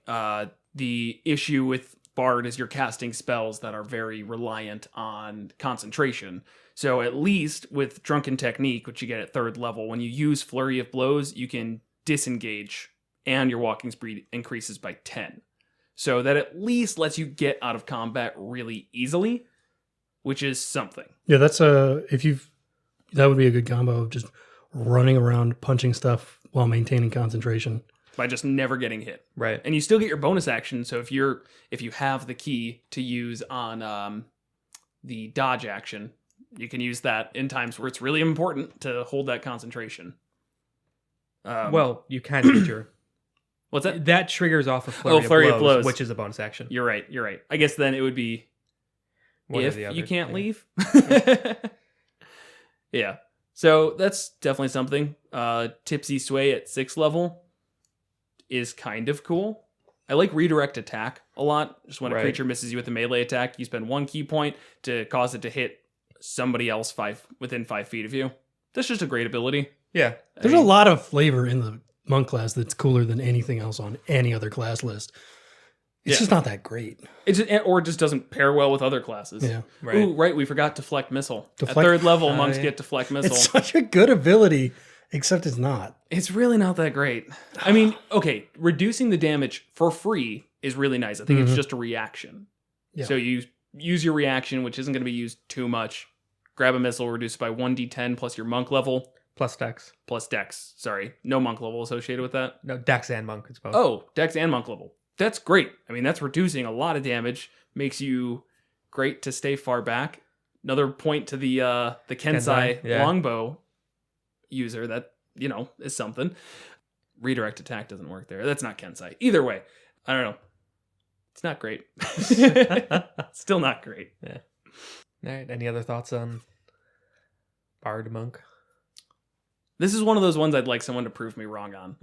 the issue with Bard is you're casting spells that are very reliant on concentration. So at least with Drunken Technique, which you get at 3rd level, when you use Flurry of Blows, you can disengage and your walking speed increases by 10. So that at least lets you get out of combat really easily, which is something. Yeah, that's that would be a good combo of just running around punching stuff while maintaining concentration. By just never getting hit. Right. And you still get your bonus action, so if you have the key to use on the dodge action, you can use that in times where it's really important to hold that concentration. Well, you kind of get your... What's that? That triggers off a Flurry of Blows. which is a bonus action. You're right. I guess then it would be One or if the other, you can't yeah. leave. Yeah. So that's definitely something. Tipsy Sway at 6th level is kind of cool. I like redirect attack a lot. Just when a Right. creature misses you with a melee attack, you spend 1 key point to cause it to hit somebody else within 5 feet of you. That's just a great ability. Yeah. There's a lot of flavor in the monk class that's cooler than anything else on any other class list. It's Yeah. just not that great. Or it just doesn't pair well with other classes. Yeah. Right. Ooh, right. We forgot Deflect Missile. Deflect- At 3rd level, Oh, monks yeah. get Deflect Missile. It's such a good ability, except it's not. It's really not that great. I mean, okay, reducing the damage for free is really nice. I think it's just a reaction. Yeah. So you use your reaction, which isn't going to be used too much. Grab a missile, reduce it by 1d10 plus your monk level, Plus Dex. plus dex. Sorry, no monk level associated with that. No, Dex and Monk, it's both. Oh, dex and monk level. That's great. I mean, that's reducing a lot of damage. Makes you great to stay far back. Another point to the Kensei Kensei, yeah. longbow user that, is something. Redirect attack doesn't work there. That's not Kensei. Either way, I don't know. It's not great. Still not great. Yeah. All right. Any other thoughts on Bard Monk? This is one of those ones I'd like someone to prove me wrong on.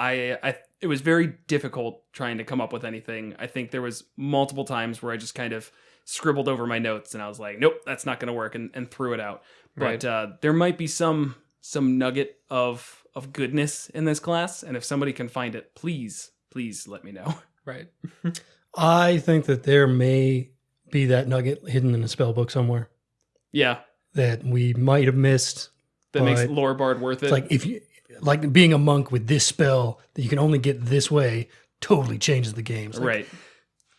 It was very difficult trying to come up with anything. I think there was multiple times where I just kind of scribbled over my notes and I was like, nope, that's not going to work, and threw it out. But there might be some nugget of goodness in this class, and if somebody can find it, please let me know. Right. I think that there may be that nugget hidden in a spell book somewhere Yeah, that we might have missed. that makes But Lore Bard worth it. It's like if you like being a monk with this spell that you can only get this way totally changes the game. It's like, right.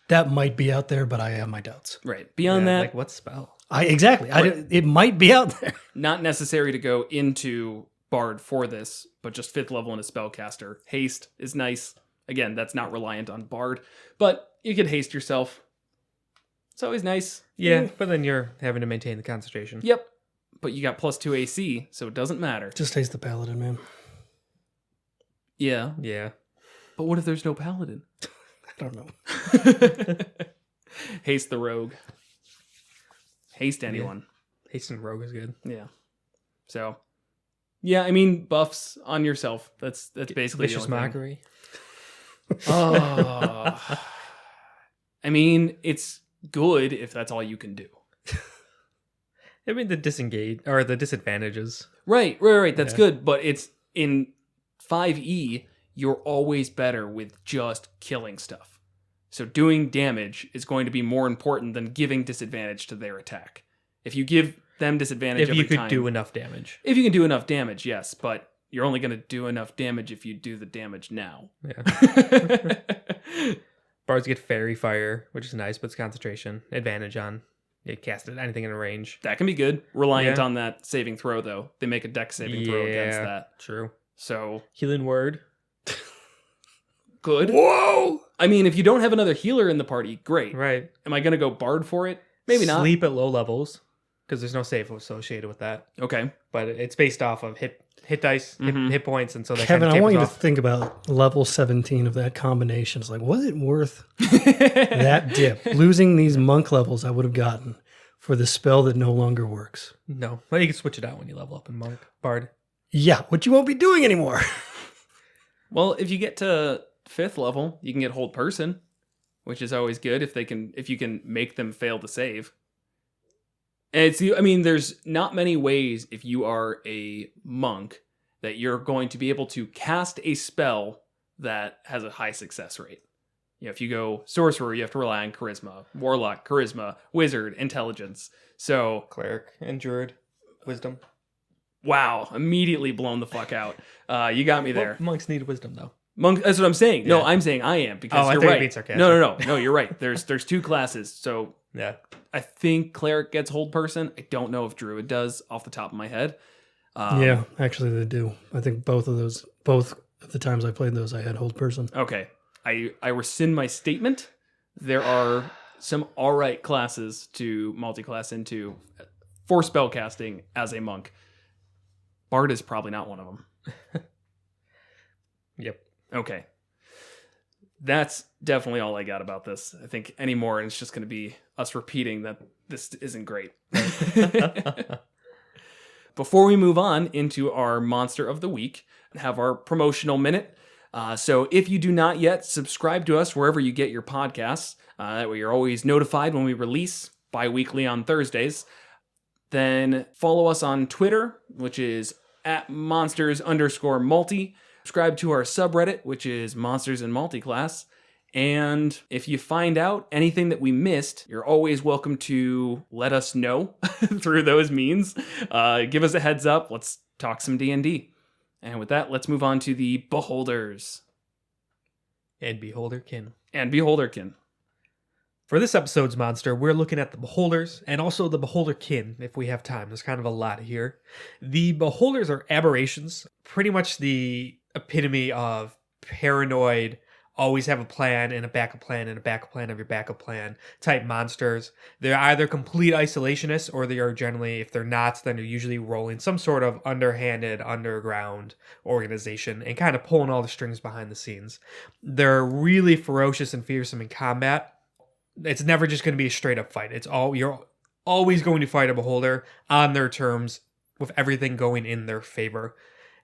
That might be out there, but I have my doubts. Right. Beyond Yeah, that, like what spell? It might be out there. not necessary to go into Bard for this, but just 5th level and a spellcaster. Haste is nice. Again, that's not reliant on Bard, but you could haste yourself. It's always nice. Yeah, but then you're having to maintain the concentration. Yep. But you got +2 AC, so it doesn't matter. Just taste the paladin, man. Yeah. Yeah. But what if there's no paladin? I don't know. Haste the rogue. Haste anyone. Haste and Rogue is good. Yeah. So, yeah, I mean, buffs on yourself. That's basically Vicious the only thing. Mockery. Oh. I mean, it's good if that's all you can do. I mean, the disadvantages. Right. That's good, but it's in 5e, you're always better with just killing stuff. So doing damage is going to be more important than giving disadvantage to their attack. If you give them disadvantage If you every could time, do enough damage. if you can do enough damage, yes, but you're only going to do enough damage if you do the damage now. Yeah. Bards get Fairy Fire, which is nice, but it's concentration. Advantage on you cast it anything in a range. That can be good. Reliant Yeah. on that saving throw, though. They make a dex saving throw against that. True. So Healing Word. good. Whoa! I mean, if you don't have another healer in the party, great. Right. Am I going to go bard for it? Maybe not. Sleep at low levels, because there's no save associated with that. Okay. But it's based off of hit dice, hit points, and so that Kevin, kind of I want you off. to think about level 17 of that combination. It's like, was it worth that dip? Losing these monk levels I would have gotten for the spell that no longer works. No. Well, you can switch it out when you level up in Monk Bard. Yeah, which you won't be doing anymore. Well, if you get to 5th level, you can get Hold Person, which is always good if you can make them fail to save. And there's not many ways if you are a monk that you're going to be able to cast a spell that has a high success rate. If you go sorcerer, you have to rely on charisma, warlock, charisma, wizard, intelligence. So Cleric and Druid. Wisdom. wow, immediately blown the fuck out. You got me there. Well, monks need wisdom, though. Monk, that's what I'm saying. No, Yeah. I'm saying I am because I you're thought you were right. being sarcastic. No, you're right. There's 2 classes. So Yeah. I think cleric gets hold person. I don't know if druid does off the top of my head. Yeah, actually they do. I think both of the times I played those, I had hold person. Okay. I rescind my statement. There are some all right classes to multiclass into for spellcasting as a monk. Bard is probably not one of them. Yep. Okay. That's definitely all I got about this. I think anymore, and it's just going to be us repeating that this isn't great. Before we move on into our monster of the week, have our promotional minute. So if you do not yet subscribe to us wherever you get your podcasts, that way you're always notified when we release bi-weekly on Thursdays, then follow us on Twitter, which is @monsters_multi. Subscribe to our subreddit, which is Monsters and Multiclass. And if you find out anything that we missed, you're always welcome to let us know through those means. Give us a heads up. Let's talk some D&D. And with that, let's move on to the Beholders. And Beholderkin. And Beholderkin. For this episode's monster, we're looking at the Beholders and also the Beholderkin, if we have time. There's kind of a lot here. The Beholders are aberrations, pretty much the epitome of paranoid, always have a plan and a backup plan and a backup plan of your backup plan type monsters. They're either complete isolationists or they are generally, if they're not, then they're usually rolling some sort of underhanded, underground organization and kind of pulling all the strings behind the scenes. They're really ferocious and fearsome in combat. It's never just going to be a straight up fight. You're always going to fight a Beholder on their terms with everything going in their favor.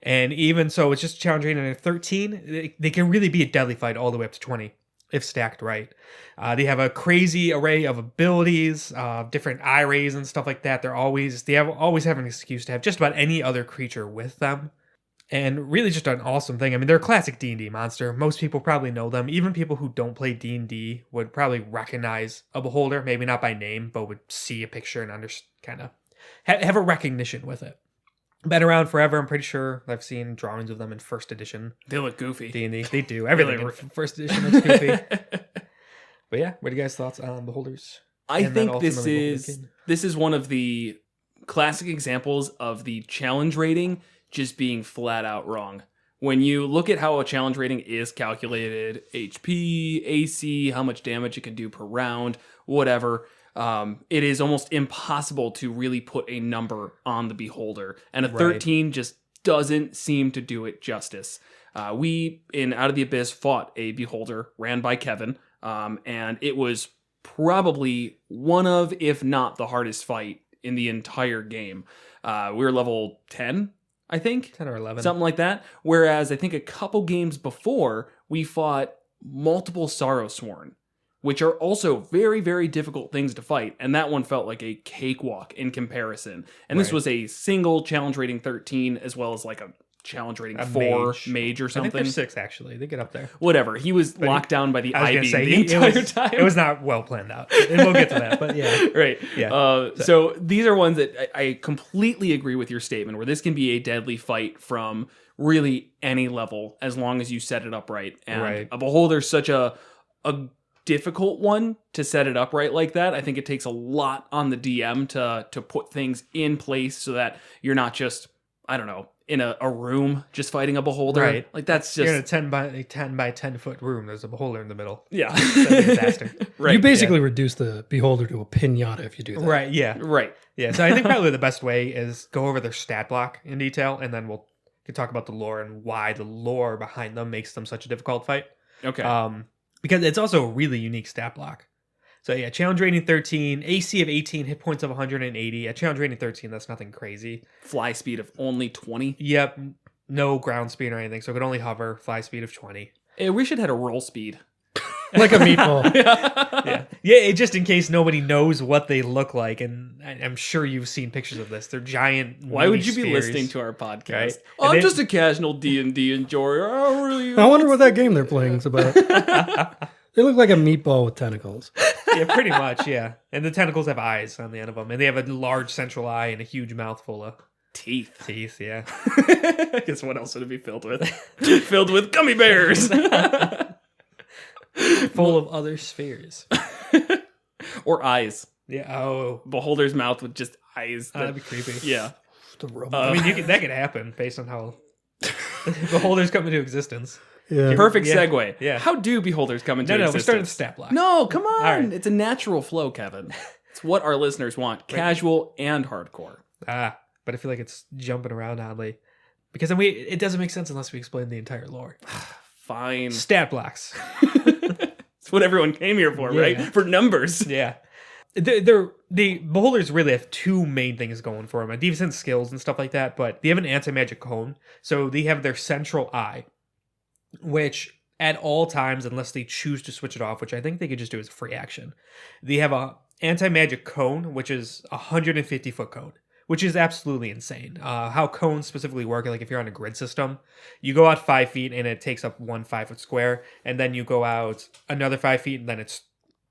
And even so, it's just challenging. And at 13, they can really be a deadly fight all the way up to 20, if stacked right. They have a crazy array of abilities, different eye rays and stuff like that. They always have an excuse to have just about any other creature with them. And really just an awesome thing. I mean, they're a classic D&D monster. Most people probably know them. Even people who don't play D&D would probably recognize a Beholder. Maybe not by name, but would see a picture and kind of have a recognition with it. Been around forever. I'm pretty sure I've seen drawings of them in first edition. They look goofy. D&D. They do. Everything in first edition looks goofy. But yeah, what are you guys' thoughts on Beholders? I think this is one of the classic examples of the challenge rating just being flat out wrong. When you look at how a challenge rating is calculated, HP, AC, how much damage it can do per round, whatever, it is almost impossible to really put a number on the Beholder. And a 13 just doesn't seem to do it justice. We, in Out of the Abyss, fought a Beholder ran by Kevin, and it was probably one of, if not the hardest fight in the entire game. We were level 10, I think. 10 or 11. Something like that. Whereas I think a couple games before, we fought multiple Sorrowsworn, which are also very, very difficult things to fight. And that one felt like a cakewalk in comparison. And this was a single challenge rating 13, as well as like a challenge rating 4 mage or something. I think there's 6, actually. They get up there. Whatever. He was locked down by the ivy the entire time. It was not well planned out. And we'll get to that, but yeah. Right. Yeah. So these are ones that I completely agree with your statement, where this can be a deadly fight from really any level as long as you set it up right. And a Beholder's such a difficult one to set it up right like that. I think it takes a lot on the DM to put things in place so that you're not just, I don't know, in a room just fighting a beholder. Right. Like that's You're in just a 10 by 10 foot room. There's a beholder in the middle. yeah. That's a disaster. Right. You basically reduce the beholder to a pinata if you do that. Right, yeah. Right. Yeah, so I think probably the best way is go over their stat block in detail, and then we'll can talk about the lore and why the lore behind them makes them such a difficult fight. Okay. Because it's also a really unique stat block. So yeah, challenge rating 13, AC of 18, hit points of 180. At challenge rating 13, that's nothing crazy. Fly speed of only 20. Yep, no ground speed or anything, so it could only hover. Fly speed of 20. I wish it had a roll speed. Like a meatball. Yeah, just in case nobody knows what they look like, and I'm sure you've seen pictures of this. They're giant. Why would you be spheres. listening to our podcast? Right. I'm And just a casual D&D enjoyer. I don't really. I wonder what that game they're playing is about. They look like a meatball with tentacles. Yeah, pretty much, yeah. And the tentacles have eyes on the end of them, and they have a large central eye and a huge mouth full of Teeth. teeth, yeah. Guess what else would it be filled with? Filled with gummy bears. Full of other spheres. Or eyes. Yeah, oh. Beholder's mouth with just eyes. That'd be creepy. Yeah. The robot. I mean, that could happen based on how beholders come into existence. Yeah. Perfect Yeah. segue. Yeah. How do beholders come into No, we existence? started with stat block. No, come on. right. It's a natural flow, Kevin. It's what our listeners want. Casual and hardcore. But I feel like it's jumping around oddly. Because then it doesn't make sense unless we explain the entire lore. Fine. Stat blocks. It's what everyone came here for, right? For numbers. Yeah. The beholders really have two main things going for them. A defense skills and stuff like that, but they have an anti-magic cone. So they have their central eye, which at all times, unless they choose to switch it off, which I think they could just do as a free action, they have a anti-magic cone, which is a 150-foot cone, which is absolutely insane. How cones specifically work, like if you're on a grid system, you go out 5 feet and it takes up 1 5-foot square, and then you go out another 5 feet and then it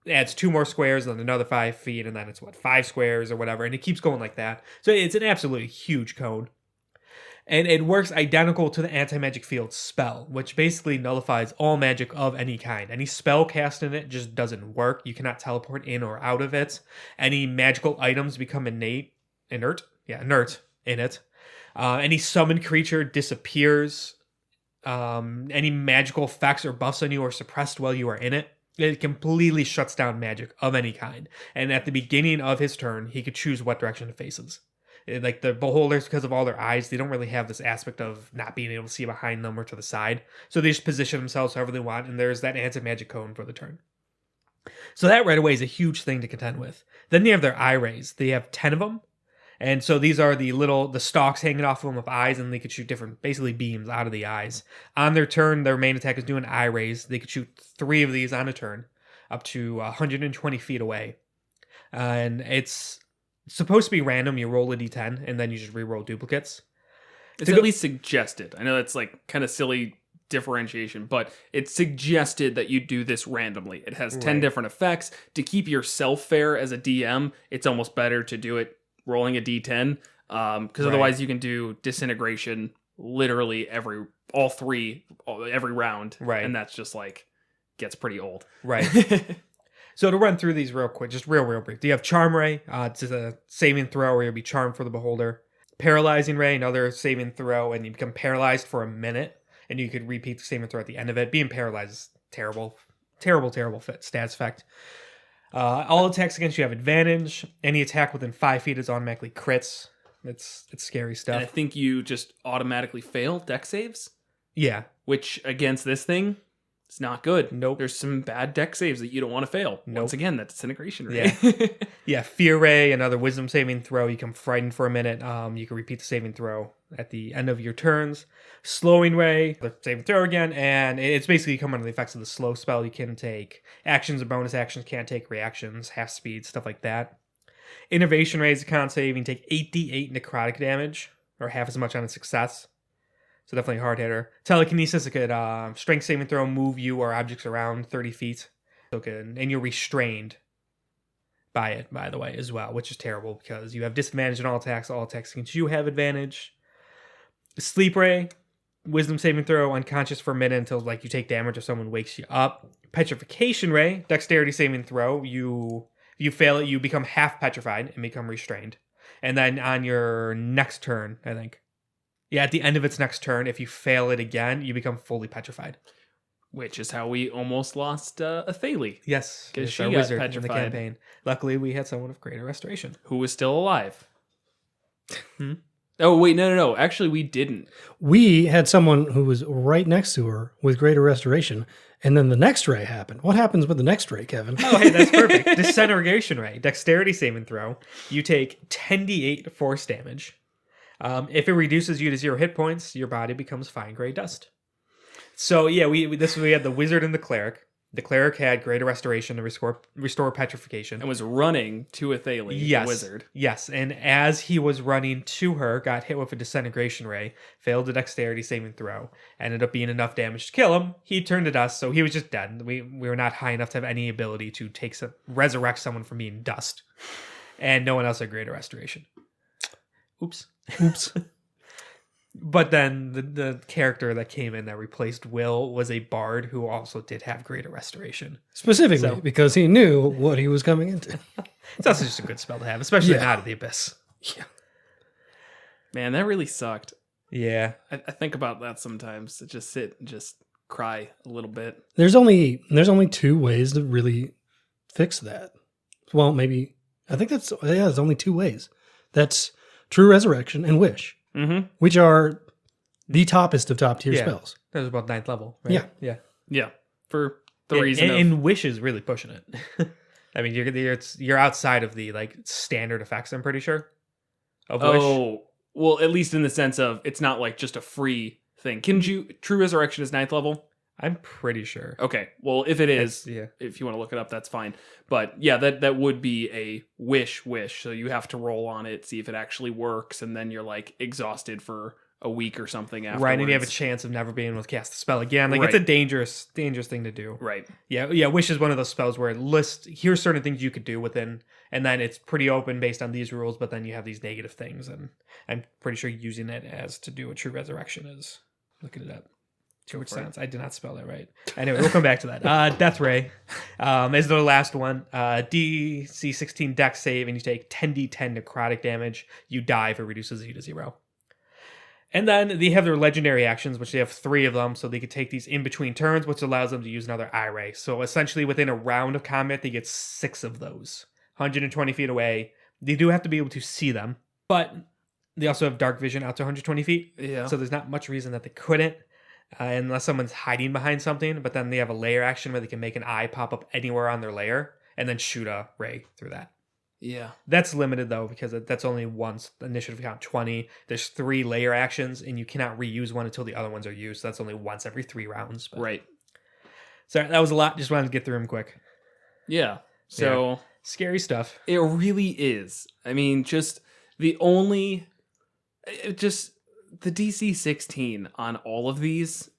adds 2 more squares and then another 5 feet and then it's 5 squares or whatever, and it keeps going like that. So it's an absolutely huge cone. And it works identical to the anti-magic field spell, which basically nullifies all magic of any kind. Any spell cast in it just doesn't work. You cannot teleport in or out of it. Any magical items become inert in it. Any summoned creature disappears. Any magical effects or buffs on you are suppressed while you are in it. It completely shuts down magic of any kind. And at the beginning of his turn, he could choose what direction it faces. Like the beholders, because of all their eyes, they don't really have this aspect of not being able to see behind them or to the side. So they just position themselves however they want, and there's that anti-magic cone for the turn. So that right away is a huge thing to contend with. Then they have their eye rays. They have 10 of them. And so these are the stalks hanging off of them with eyes, and they could shoot different, basically beams out of the eyes. On their turn, their main attack is doing eye rays. They could shoot 3 of these on a turn, up to 120 feet away. And it's supposed to be random. You roll a d10, and then you just re-roll duplicates. It's at least suggested. I know that's like kind of silly differentiation, but it's suggested that you do this randomly. It has 10 different effects. To keep yourself fair as a DM, it's almost better to do it rolling a d10, because otherwise you can do disintegration literally every round, Right? And that's just like gets pretty old, Right. So to run through these real quick, just real brief. You have Charm Ray. It's a saving throw where you'll be charmed for the beholder. Paralyzing Ray, another saving throw, and you become paralyzed for a minute, and you could repeat the saving throw at the end of it. Being paralyzed is terrible stats effect. All attacks against you have advantage. Any attack within 5 feet is automatically crits. It's scary stuff. and I think you just automatically fail dex saves, Yeah. which against this thing, it's not good. Nope. There's some bad dex saves that you don't want to fail. Nope. Once again, that disintegration rate. Yeah. Yeah, Fear Ray, another wisdom saving throw. You become frightened for a minute. You can repeat the saving throw at the end of your turns. Slowing Ray, the saving throw again, and it's basically come under the effects of the slow spell. You can take actions or bonus actions, can't take reactions, half speed, stuff like that. Innovation Ray is a con save. You can take 8d8 necrotic damage, or half as much on a success. So definitely a hard hitter. Telekinesis, it could strength saving throw, move you or objects around 30 feet. And you're restrained by it, by the way, as well, which is terrible because you have disadvantage on all attacks. All attacks against you have advantage. Sleep Ray, wisdom saving throw, unconscious for a minute until like you take damage or someone wakes you up. Petrification Ray, dexterity saving throw. If you fail it, you become half petrified and become restrained. And then on your next turn, I think, Yeah, at the end of its next turn, if you fail it again, you become fully petrified. Which is how we almost lost Athalie. Yes, because it's she our got wizard petrified. in the campaign. Luckily, we had someone of greater restoration. Who was still alive. Oh, wait, no. Actually, we didn't. We had someone who was right next to her with greater restoration, and then the next ray happened. What happens with the next ray, Kevin? Oh, hey, that's perfect. Disintegration ray. Dexterity saving throw. You take 10d8 force damage. If it reduces you to 0 hit points, your body becomes fine gray dust. So yeah, we had the wizard and the cleric. The cleric had greater restoration to restore petrification. And was running to Athalie, Yes, the wizard. Yes, and as he was running to her, got hit with a disintegration ray, failed the dexterity saving throw, ended up being enough damage to kill him. He turned to dust, so he was just dead. We were not high enough to have any ability to resurrect someone from being dust. And no one else had greater restoration. Oops. But then the character that came in that replaced Will was a bard who also did have greater restoration. Specifically, because he knew what he was coming into. It's also just a good spell to have, especially not at the Abyss. Yeah. Man, that really sucked. Yeah. I think about that sometimes. To just sit and just cry a little bit. There's only 2 ways to really fix that. Well, maybe I think there's only 2 ways. That's True Resurrection and Wish. Mm-hmm. Which are the toppest of top tier spells. That was about 9th level, right? Yeah. Yeah. For the reason and Wish is really pushing it. I mean, you're outside of the standard effects, I'm pretty sure. Of Wish. Oh, well, at least in the sense of it's not like just a free thing. True Resurrection is 9th level? I'm pretty sure. Okay. Well, if it is, yeah. If you want to look it up, that's fine. But yeah, that would be a wish. So you have to roll on it, see if it actually works, and then you're exhausted for a week or something afterwards. Right, and you have a chance of never being able to cast the spell again. Right. It's a dangerous thing to do. Right. Yeah. Wish is one of those spells where it lists here's certain things you could do within, and then it's pretty open based on these rules. But then you have these negative things, and I'm pretty sure using it as to do a True Resurrection is looking it up. Which sounds, I did not spell that right. Anyway, we'll come back to that. Death Ray is the last one. DC 16 Dex save, and you take 10d10 necrotic damage. You die if it reduces you to 0. And then they have their legendary actions, which they have 3 of them, so they could take these in between turns, which allows them to use another eye ray. So essentially, within a round of combat, they get 6 of those. 120 feet away. They do have to be able to see them, but they also have dark vision out to 120 feet. Yeah. So there's not much reason that they couldn't. Unless someone's hiding behind something, but then they have a layer action where they can make an eye pop up anywhere on their layer and then shoot a ray through that. Yeah. That's limited though, because that's only once. The initiative count 20. There's 3 layer actions, and you cannot reuse one until the other ones are used. So that's only once every 3 rounds. But. Right. So that was a lot. Just wanted to get through them quick. Yeah. So yeah. Scary stuff. It really is. I mean, the DC 16 on all of these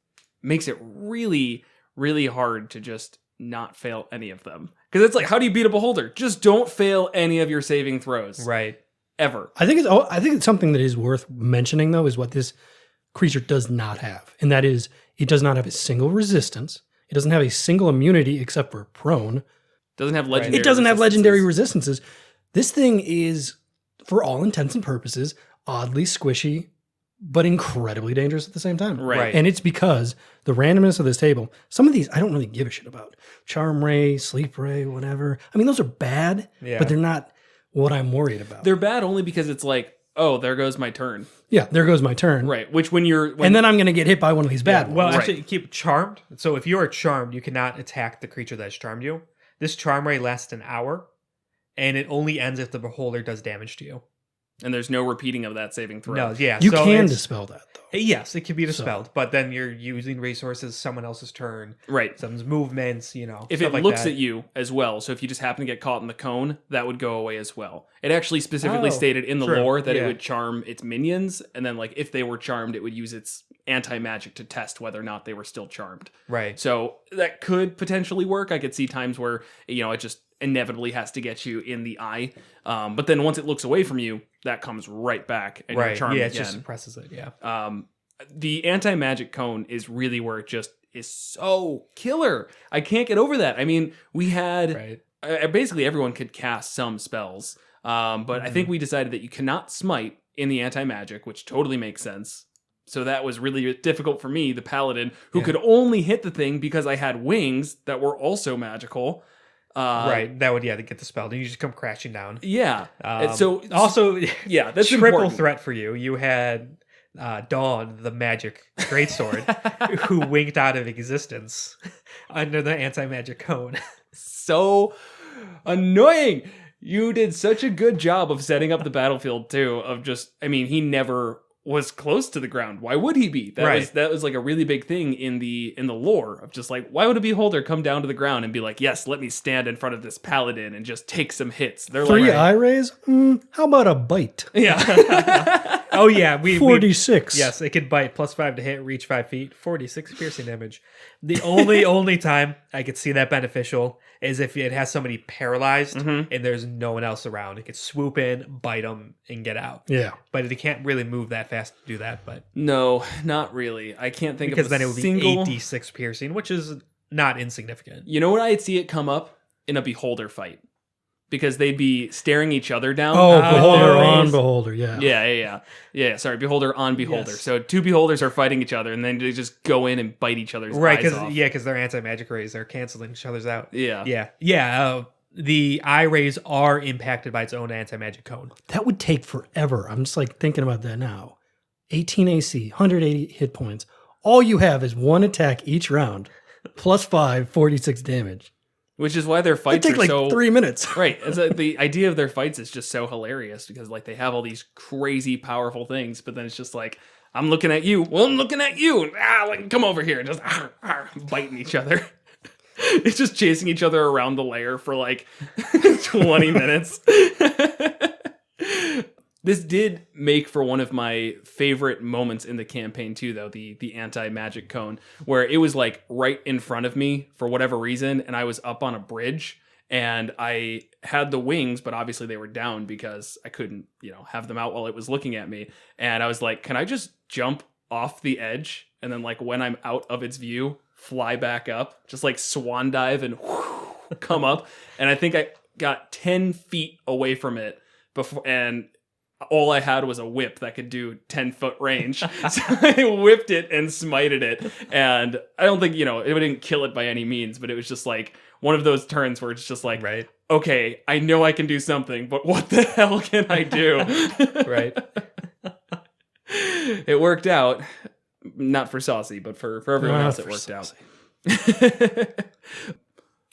makes it really, really hard to just not fail any of them. Because it's how do you beat a beholder? Just don't fail any of your saving throws. Right. Ever. I think it's something that is worth mentioning, though, is what this creature does not have. And that is, it does not have a single resistance. It doesn't have a single immunity except for prone. Doesn't have legendary It doesn't have legendary resistances. This thing is, for all intents and purposes, oddly squishy, but incredibly dangerous at the same time. Right. And it's because the randomness of this table, some of these I don't really give a shit about. Charm Ray, Sleep Ray, whatever. I mean, those are bad, but they're not what I'm worried about. They're bad only because it's oh, there goes my turn. Yeah, there goes my turn. Right. Which when and then I'm going to get hit by one of these bad ones. Well, actually, keep charmed. So if you are charmed, you cannot attack the creature that has charmed you. This charm ray lasts an hour, and it only ends if the beholder does damage to you. And there's no repeating of that saving throw. No, yeah. You can dispel that, though. Yes, it can be dispelled, but then you're using resources, someone else's turn, right? Someone's movements, If it looks at you as well, so if you just happen to get caught in the cone, that would go away as well. It actually specifically stated in the lore that it would charm its minions, and then if they were charmed, it would use its anti-magic to test whether or not they were still charmed. Right. So that could potentially work. I could see times where, it just inevitably has to get you in the eye. But then once it looks away from you, that comes right back and you're charmed again. It just suppresses it, The anti-magic cone is really where it just is so killer. I can't get over that. I mean, we had basically everyone could cast some spells. But I think we decided that you cannot smite in the anti-magic, which totally makes sense. So that was really difficult for me, the paladin, who could only hit the thing because I had wings that were also magical. Right, that would to get the spell. Then you just come crashing down. Yeah. That's triple important. threat for you. You had Dawn, the magic greatsword, who winked out of existence under the anti-magic cone. So annoying. You did such a good job of setting up the battlefield too. He never was close to the ground. Why would he be? That was like a really big thing in the lore of just like, why would a beholder come down to the ground and be like, yes, let me stand in front of this paladin and just take some hits? They're 3 like, eye rays? How about a bite? yeah. Oh yeah, 46. Yes, it could bite, +5 to hit, reach 5 feet, 46 piercing damage. The only time I could see that beneficial is if it has somebody paralyzed and there's no one else around. It could swoop in, bite them, and get out. Yeah. But it can't really move that fast to do that. But No, not really. I can't think because of then it would be single... 8d6 piercing, which is not insignificant. You know what I'd see it come up? In a beholder fight. Because they'd be staring each other down. Oh, beholder always. on beholder, yeah. Yeah, sorry, beholder on beholder. Yes. So 2 beholders are fighting each other, and then they just go in and bite each other's eyes off. Because their anti-magic rays are canceling each other's out. Yeah. The eye rays are impacted by its own anti-magic cone. That would take forever. I'm just like thinking about that now. 18 AC, 180 hit points. All you have is 1 attack each round, +5, 46 damage. Which is why their fights It'd take are like 3 minutes. Right. The idea of their fights is just so hilarious because like they have all these crazy powerful things, but then it's just like, I'm looking at you. Well, I'm looking at you. Come over here. Just biting each other. It's just chasing each other around the lair for like 20 minutes. This did make for one of my favorite moments in the campaign too, though, the anti-magic cone, where it was like right in front of me for whatever reason, and I was up on a bridge, and I had the wings, but obviously they were down because I couldn't, have them out while it was looking at me. And I was like, can I just jump off the edge? And then like when I'm out of its view, fly back up, just like swan dive and come up. And I think I got 10 feet away from it before, and all I had was a whip that could do 10-foot range. So I whipped it and smited it. And I don't think, it didn't kill it by any means, but it was just like one of those turns where it's just like, right. Okay, I know I can do something, but what the hell can I do? Right. It worked out. Not for Saucy, but for everyone else it worked out.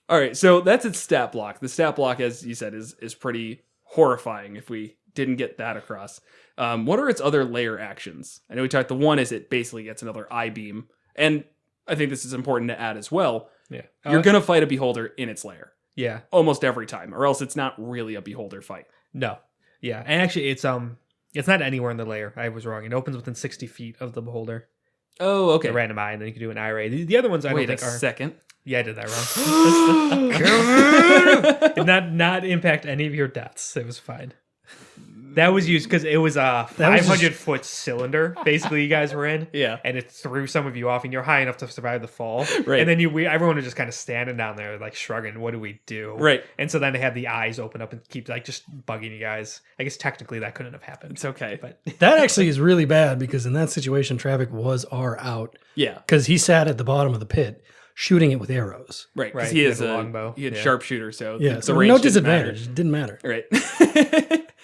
All right, so that's its stat block. The stat block, as you said, is pretty horrifying if we didn't get that across. What are its other layer actions? I know we talked, the one is it basically gets another eye beam. And I think this is important to add as well. Yeah. You're going to fight a beholder in its lair. Yeah. Almost every time, or else it's not really a beholder fight. No. Yeah. And actually it's not anywhere in the layer. I was wrong. It opens within 60 feet of the beholder. Oh, okay. A random eye, and then you can do an eye ray. The other ones I don't think are... Wait a second. Yeah, I did that wrong. It did not impact any of your deaths. It was fine. That was used because it was a 500-foot cylinder, basically, you guys were in. Yeah. And it threw some of you off, and you're high enough to survive the fall. Right. And then everyone was just kind of standing down there, like, shrugging, what do we do? Right. And so then they had the eyes open up and keep, like, just bugging you guys. I guess technically that couldn't have happened. It's okay. But That actually is really bad because in that situation, Traffic was our out. Yeah. Because he sat at the bottom of the pit shooting it with arrows. Right. Because Right, he he is had a a longbow. He had Yeah. sharpshooter, so Yeah, the so range no didn't matter. disadvantage. It didn't matter. Right.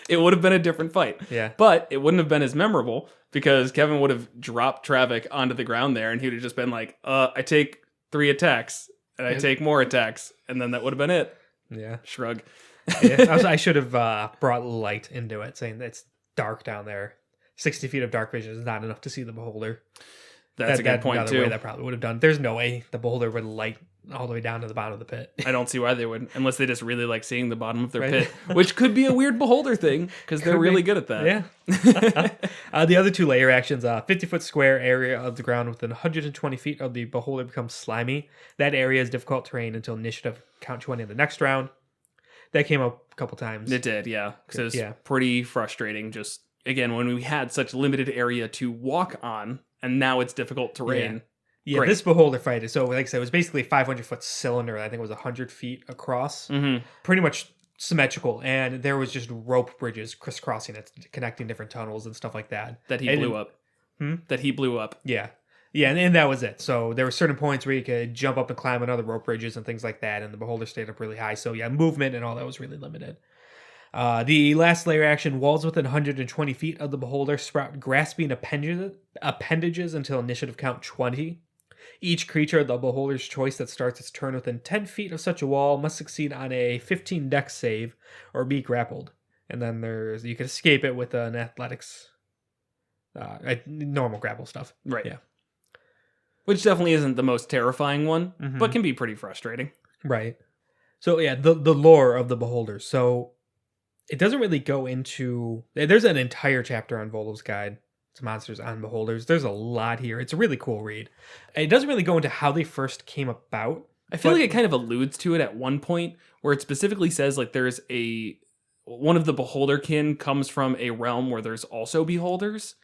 It would have been a different fight. Yeah. But it wouldn't have been as memorable because Kevin would have dropped Travik onto the ground there and he would have just been like, I take 3 attacks and I take more attacks. And then that would have been it. yeah. Shrug. Yeah. I should have brought light into it, saying that it's dark down there. 60 feet of dark vision is not enough to see the beholder. That's a good point, another too. way that probably would have done. There's no way the beholder would light all the way down to the bottom of the pit. I don't see why they would, unless they just really like seeing the bottom of their Right. pit, which could be a weird beholder thing because they're Could really be. good at that. Yeah. The other 2 layer actions, 50-foot square area of the ground within 120 feet of the beholder becomes slimy. That area is difficult terrain until initiative count 20 in the next round. That came up a couple times. It did, yeah. So it's Yeah. pretty frustrating. Just, again, when we had such limited area to walk on, and now it's difficult terrain. Yeah, Great. this beholder fight is, so like I said, it was basically a 500-foot cylinder. I think it was 100 feet across. Mm-hmm. Pretty much symmetrical. And there was just rope bridges crisscrossing it, connecting different tunnels and stuff like that. That he And blew up. that he blew up. Yeah. Yeah, and that was it. So there were certain points where you could jump up and climb on other rope bridges and things like that, and the beholder stayed up really high. So yeah, movement and all that was really limited. The last layer action, walls within 120 feet of the beholder sprout grasping appendages until initiative count 20. Each creature of the beholder's choice that starts its turn within 10 feet of such a wall must succeed on a 15 dex save or be grappled. And then you can escape it with an athletics, normal grapple stuff. Right. Yeah. Which definitely isn't the most terrifying one, but can be pretty frustrating. Right. So yeah, the lore of the beholders. So it doesn't really go into... There's an entire chapter on Volo's Guide to Monsters on Beholders. There's a lot here. It's a really cool read. It doesn't really go into how they first came about. I feel like it kind of alludes to it at one point where it specifically says like there's one of the beholder kin comes from a realm where there's also beholders.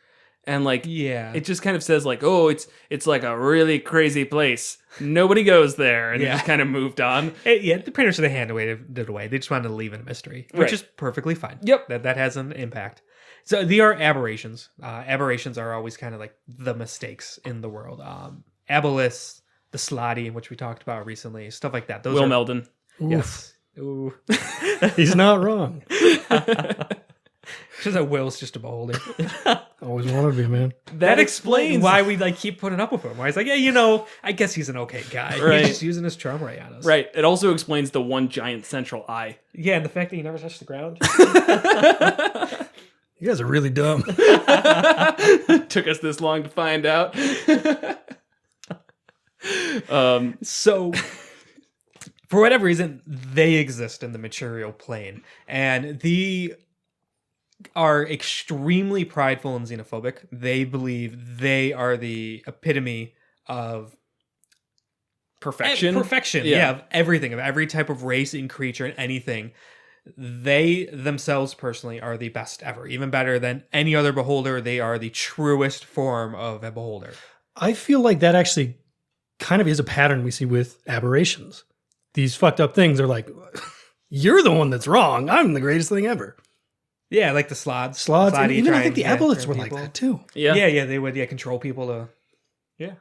And like, yeah, it just kind of says like, oh, it's like a really crazy place. Nobody goes there. And it just kind of moved on. The printers, they handed it away. They just wanted to leave it a mystery, which is perfectly fine. Yep. That has an impact. So they are aberrations. Aberrations are always kind of like the mistakes in the world. Aboleths, the Slotty, which we talked about recently, stuff like that. Those Meldon. Yes. Ooh. He's not wrong. Just that Will's just a beholder. Always wanted to be, man. That explains why we like keep putting up with him. Why he's like, yeah, I guess he's an okay guy. Right. He's just using his charm ray on us. Right. It also explains the one giant central eye. Yeah, and the fact that he never touched the ground. You guys are really dumb. Took us this long to find out. So, for whatever reason, they exist in the material plane. And they are extremely prideful and xenophobic. They believe they are the epitome of perfection. Perfection, of everything, of every type of race and creature and anything. They themselves personally are the best ever. Even better than any other beholder. They are the truest form of a beholder. I feel like that actually kind of is a pattern we see with aberrations. These fucked up things are like, you're the one that's wrong. I'm the greatest thing ever. Yeah, like the slots. And even I think the aboleths were like that too. Yeah, they would control people to... Yeah.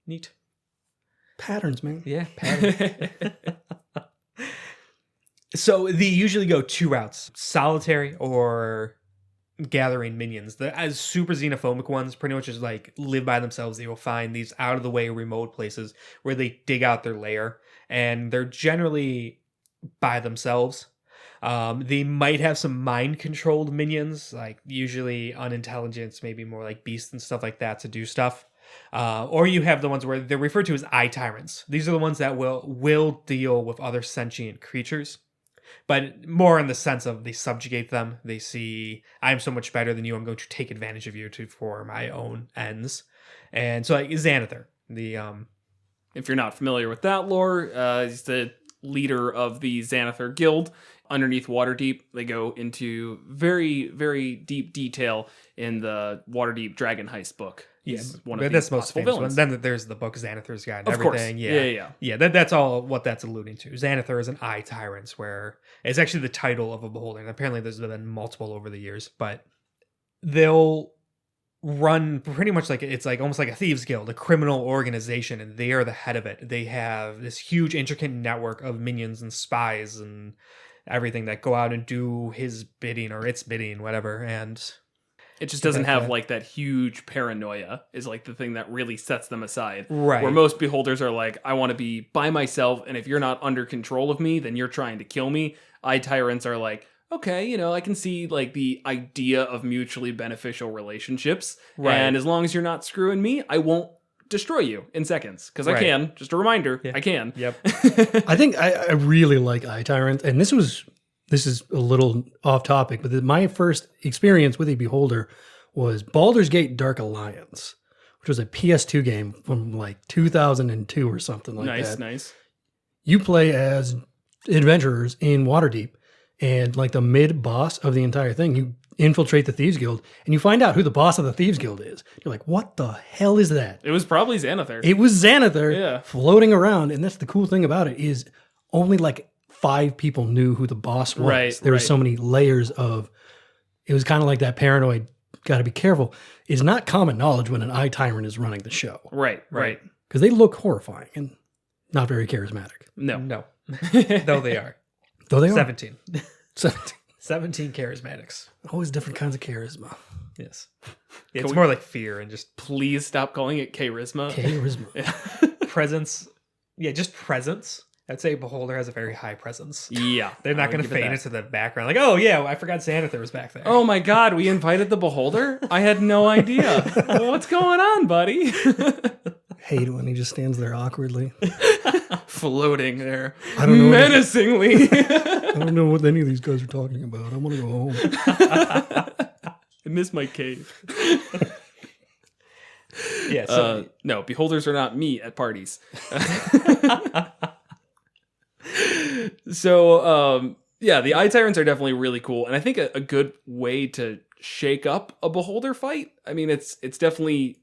Neat. Patterns, man. Yeah, patterns. So they usually go two routes. Solitary or gathering minions. The super xenophobic ones pretty much just like live by themselves. They will find these out of the way remote places where they dig out their lair. And they're generally by themselves. They might have some mind-controlled minions, like usually unintelligence, maybe more like beasts and stuff like that to do stuff. Or you have the ones where they're referred to as Eyetyrants. These are the ones that will deal with other sentient creatures, but more in the sense of they subjugate them. They see, I'm so much better than you, I'm going to take advantage of you for my own ends. And so like Xanathar, if you're not familiar with that lore, he's the leader of the Xanathar Guild. Underneath Waterdeep, they go into very, very deep detail in the Waterdeep Dragon Heist book. Yes, one of that's the most famous one. Then there's the book Xanathar's Guide and of everything. Course. Yeah. That's all what that's alluding to. Xanathar is an Eyetyrant, where it's actually the title of a beholder. And apparently there's been multiple over the years, but they'll run pretty much like it's like almost like a thieves guild, a criminal organization, and they are the head of it. They have this huge intricate network of minions and spies and everything that go out and do his bidding or its bidding, whatever. And it just doesn't have like that huge paranoia is like the thing that really sets them aside. Right. Where most beholders are like, I want to be by myself, and if you're not under control of me, then you're trying to kill me. Eyetyrants are like, okay, I can see like the idea of mutually beneficial relationships. Right. And as long as you're not screwing me, I won't destroy you in seconds. Because I can. Just a reminder, I can. Yep. I think I really like Eyetyrant. And this is a little off topic, but my first experience with a beholder was Baldur's Gate Dark Alliance, which was a PS2 game from like 2002 or something like that. Nice. You play as adventurers in Waterdeep, and like the mid boss of the entire thing, you infiltrate the Thieves Guild, and you find out who the boss of the Thieves Guild is. You're like, what the hell is that? It was probably Xanathar. It was Xanathar floating around, and that's the cool thing about it is only like 5 people knew who the boss was. Right, there were so many layers of, it was kind of like that paranoid got to be careful, is not common knowledge when an Eyetyrant is running the show. Right. Because they look horrifying and not very charismatic. No. Though they are. Though they are. 17. 17. 17 charismatics. Always different kinds of charisma. Yes. It's more like fear and just Please stop calling it charisma. Charisma. presence. Yeah, just presence. I'd say Beholder has a very high presence. Yeah. They're not I'll going to give it fade that. into the background. Like, oh, yeah, I forgot Xanathar was back there. Oh my God, we invited the Beholder? I had no idea. What's going on, buddy? Hate it when he just stands there awkwardly. Floating there. I don't know. Menacingly. I don't know what any of these guys are talking about. I want to go home. I miss my cave. Yeah, so No, Beholders are not me at parties. So, yeah, the Eyetyrants are definitely really cool. And I think a good way to shake up a Beholder fight, I mean, it's definitely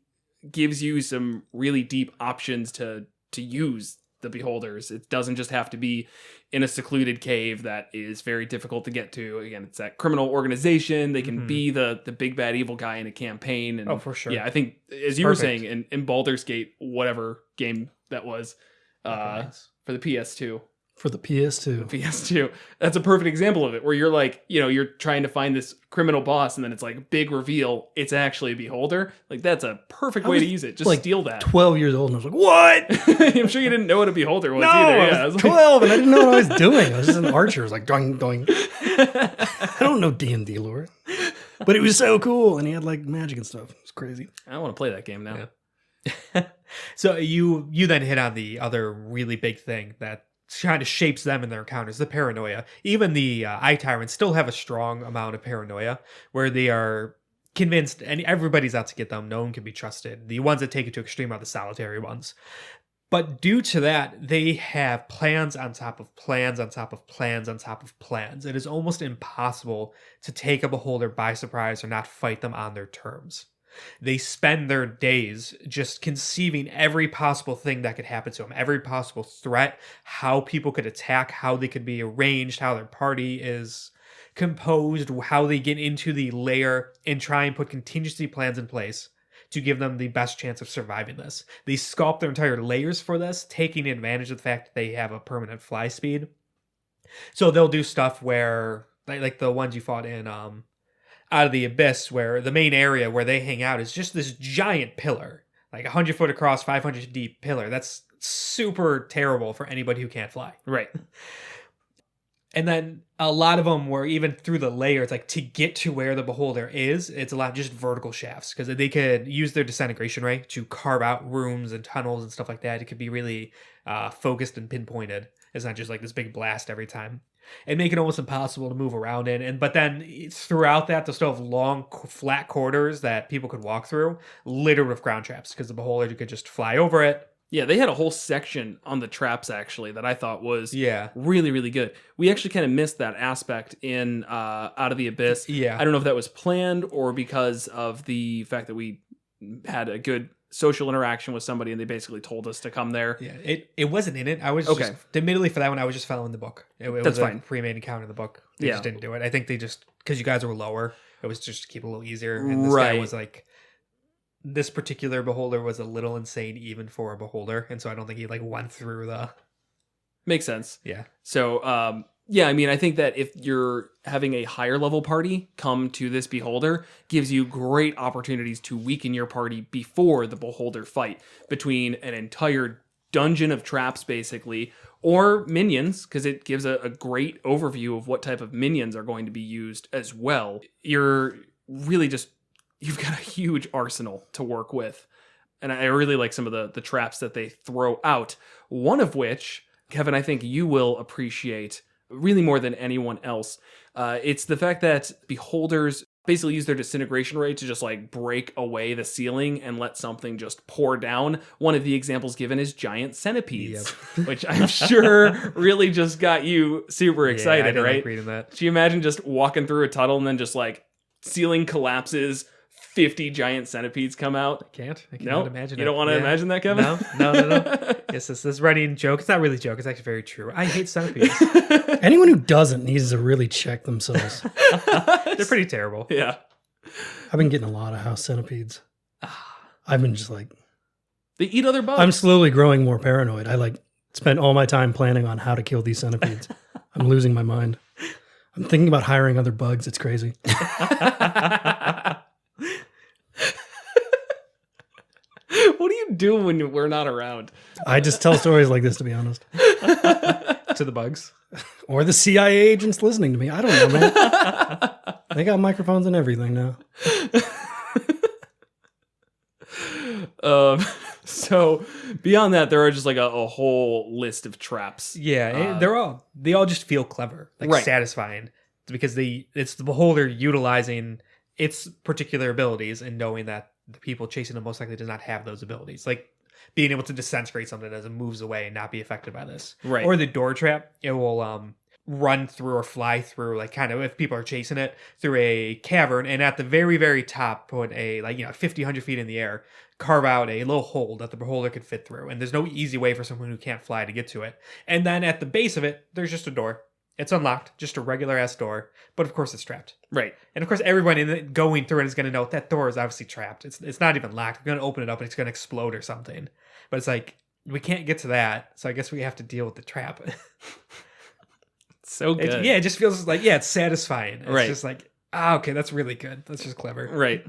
gives you some really deep options to use the Beholders. It doesn't just have to be in a secluded cave that is very difficult to get to. Again, it's that criminal organization. They can be the big bad evil guy in a campaign. And, oh, for sure. Yeah, I think, as you were saying, in Baldur's Gate, whatever game that was, for the PS2. For the PS2. PS2. That's a perfect example of it, where you're like, you're trying to find this criminal boss, and then it's like, big reveal, it's actually a Beholder. Like, that's a perfect way to use it. Just steal that. 12 years old, and I was like, what? I'm sure you didn't know what a Beholder was No, either. Yeah, I was like, 12, and I didn't know what I was doing. I was just an archer. I was like, doing, doing. I don't know D&D lore. But it was so cool, and he had, like, magic and stuff. It was crazy. I want to play that game now. Yeah. So you then hit on the other really big thing that kind of shapes them in their encounters, the paranoia. Even the Eyetyrants still have a strong amount of paranoia, where they are convinced, and everybody's out to get them. No one can be trusted. The ones that take it to extreme are the solitary ones. But due to that, they have plans on top of plans on top of plans on top of plans. It is almost impossible to take a Beholder by surprise or not fight them on their terms. They spend their days just conceiving every possible thing that could happen to them, every possible threat, how people could attack, how they could be arranged, how their party is composed, how they get into the lair, and try and put contingency plans in place to give them the best chance of surviving this. They sculpt their entire layers for this, taking advantage of the fact that they have a permanent fly speed. So they'll do stuff where, like the ones you fought in Out of the Abyss, where the main area where they hang out is just this giant pillar, like 100 foot across, 500 deep pillar. That's super terrible for anybody who can't fly. Right. And then a lot of them were even through the layers, like to get to where the Beholder is, it's a lot of just vertical shafts, because they could use their disintegration ray to carve out rooms and tunnels and stuff like that. It could be really focused and pinpointed. It's not just like this big blast every time. And make it almost impossible to move around in. But then throughout that, they'll still have long, flat corridors that people could walk through, littered with ground traps, because the Beholder could just fly over it. Yeah, they had a whole section on the traps, actually, that I thought was Yeah. really, really good. We actually kind of missed that aspect in Out of the Abyss. Yeah. I don't know if that was planned or because of the fact that we had a good social interaction with somebody and they basically told us to come there. Yeah, it wasn't in it. I was Okay. just, admittedly for that one, I was just following the book. It That's was fine. a pre-made encounter in the book. They Yeah. just didn't do it. I think they just, because you guys were lower, it was just to keep it a little easier. And this guy Right. was like, this particular Beholder was a little insane even for a Beholder. And so I don't think he like went through the... Makes sense. Yeah. So, yeah, I mean, I think that if you're having a higher level party come to this Beholder, gives you great opportunities to weaken your party before the Beholder fight, between an entire dungeon of traps, basically, or minions, because it gives a great overview of what type of minions are going to be used as well. You're really just, you've got a huge arsenal to work with. And I really like some of the traps that they throw out, one of which, Kevin, I think you will appreciate really more than anyone else. It's the fact that Beholders basically use their disintegration ray to just like break away the ceiling and let something just pour down. One of the examples given is giant centipedes, which I'm sure really just got you super excited, I did right? like reading that. Do you imagine just walking through a tunnel and then just like ceiling collapses, 50 giant centipedes come out? I cannot No, imagine you it. don't want to imagine that, Kevin? No. Yes, this running joke. It's not really a joke. It's actually very true. I hate centipedes. Anyone who doesn't needs to really check themselves. They're pretty terrible. Yeah. I've been getting a lot of house centipedes. I've been just like... They eat other bugs. I'm slowly growing more paranoid. I spent all my time planning on how to kill these centipedes. I'm losing my mind. I'm thinking about hiring other bugs. It's crazy. What do you do when we're not around? I just tell stories like this, to be honest. To the bugs. Or the CIA agents listening to me. I don't know, man. They got microphones and everything now. So beyond that, there are just like a whole list of traps. Yeah, they all just feel clever, like Right. satisfying, because it's the beholder utilizing its particular abilities and knowing that the people chasing them most likely does not have those abilities, like being able to disintegrate something as it moves away and not be affected by this. Right. Or the door trap, it will run through or fly through, like kind of if people are chasing it, through a cavern, and at the very, very top put a 50, 100 feet in the air, carve out a little hole that the beholder could fit through, and there's no easy way for someone who can't fly to get to it. And then at the base of it, there's just a door. It's unlocked, just a regular ass door, but of course it's trapped. Right. And of course everyone in it going through it is going to know that door is obviously trapped. It's not even locked. We're going to open it up and it's going to explode or something. But it's like, we can't get to that, so I guess we have to deal with the trap. So good. It just feels like, it's satisfying. It's Right. just like, okay, that's really good. That's just clever. Right.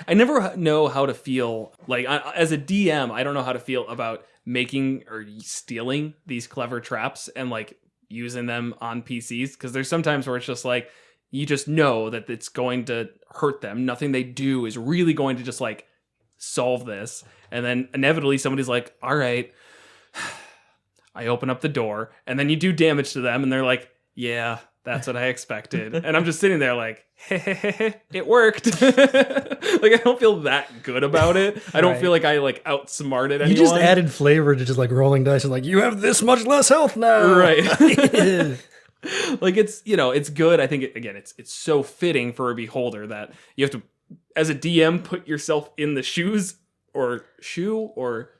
I never know how to feel, like, as a DM, I don't know how to feel about making or stealing these clever traps and, like, using them on PCs, because there's sometimes where it's just like, you just know that it's going to hurt them. Nothing they do is really going to just, like, solve this. And then inevitably somebody's like, all right, I open up the door, and then you do damage to them, and they're like, yeah, that's what I expected. And I'm just sitting there like, it worked. Like, I don't feel that good about it. I don't Right. feel like I like outsmarted anyone. You just added flavor to just like rolling dice and like, you have this much less health now. Right. Like, it's, it's good. I think it's so fitting for a beholder that you have to, as a DM, put yourself in the shoe or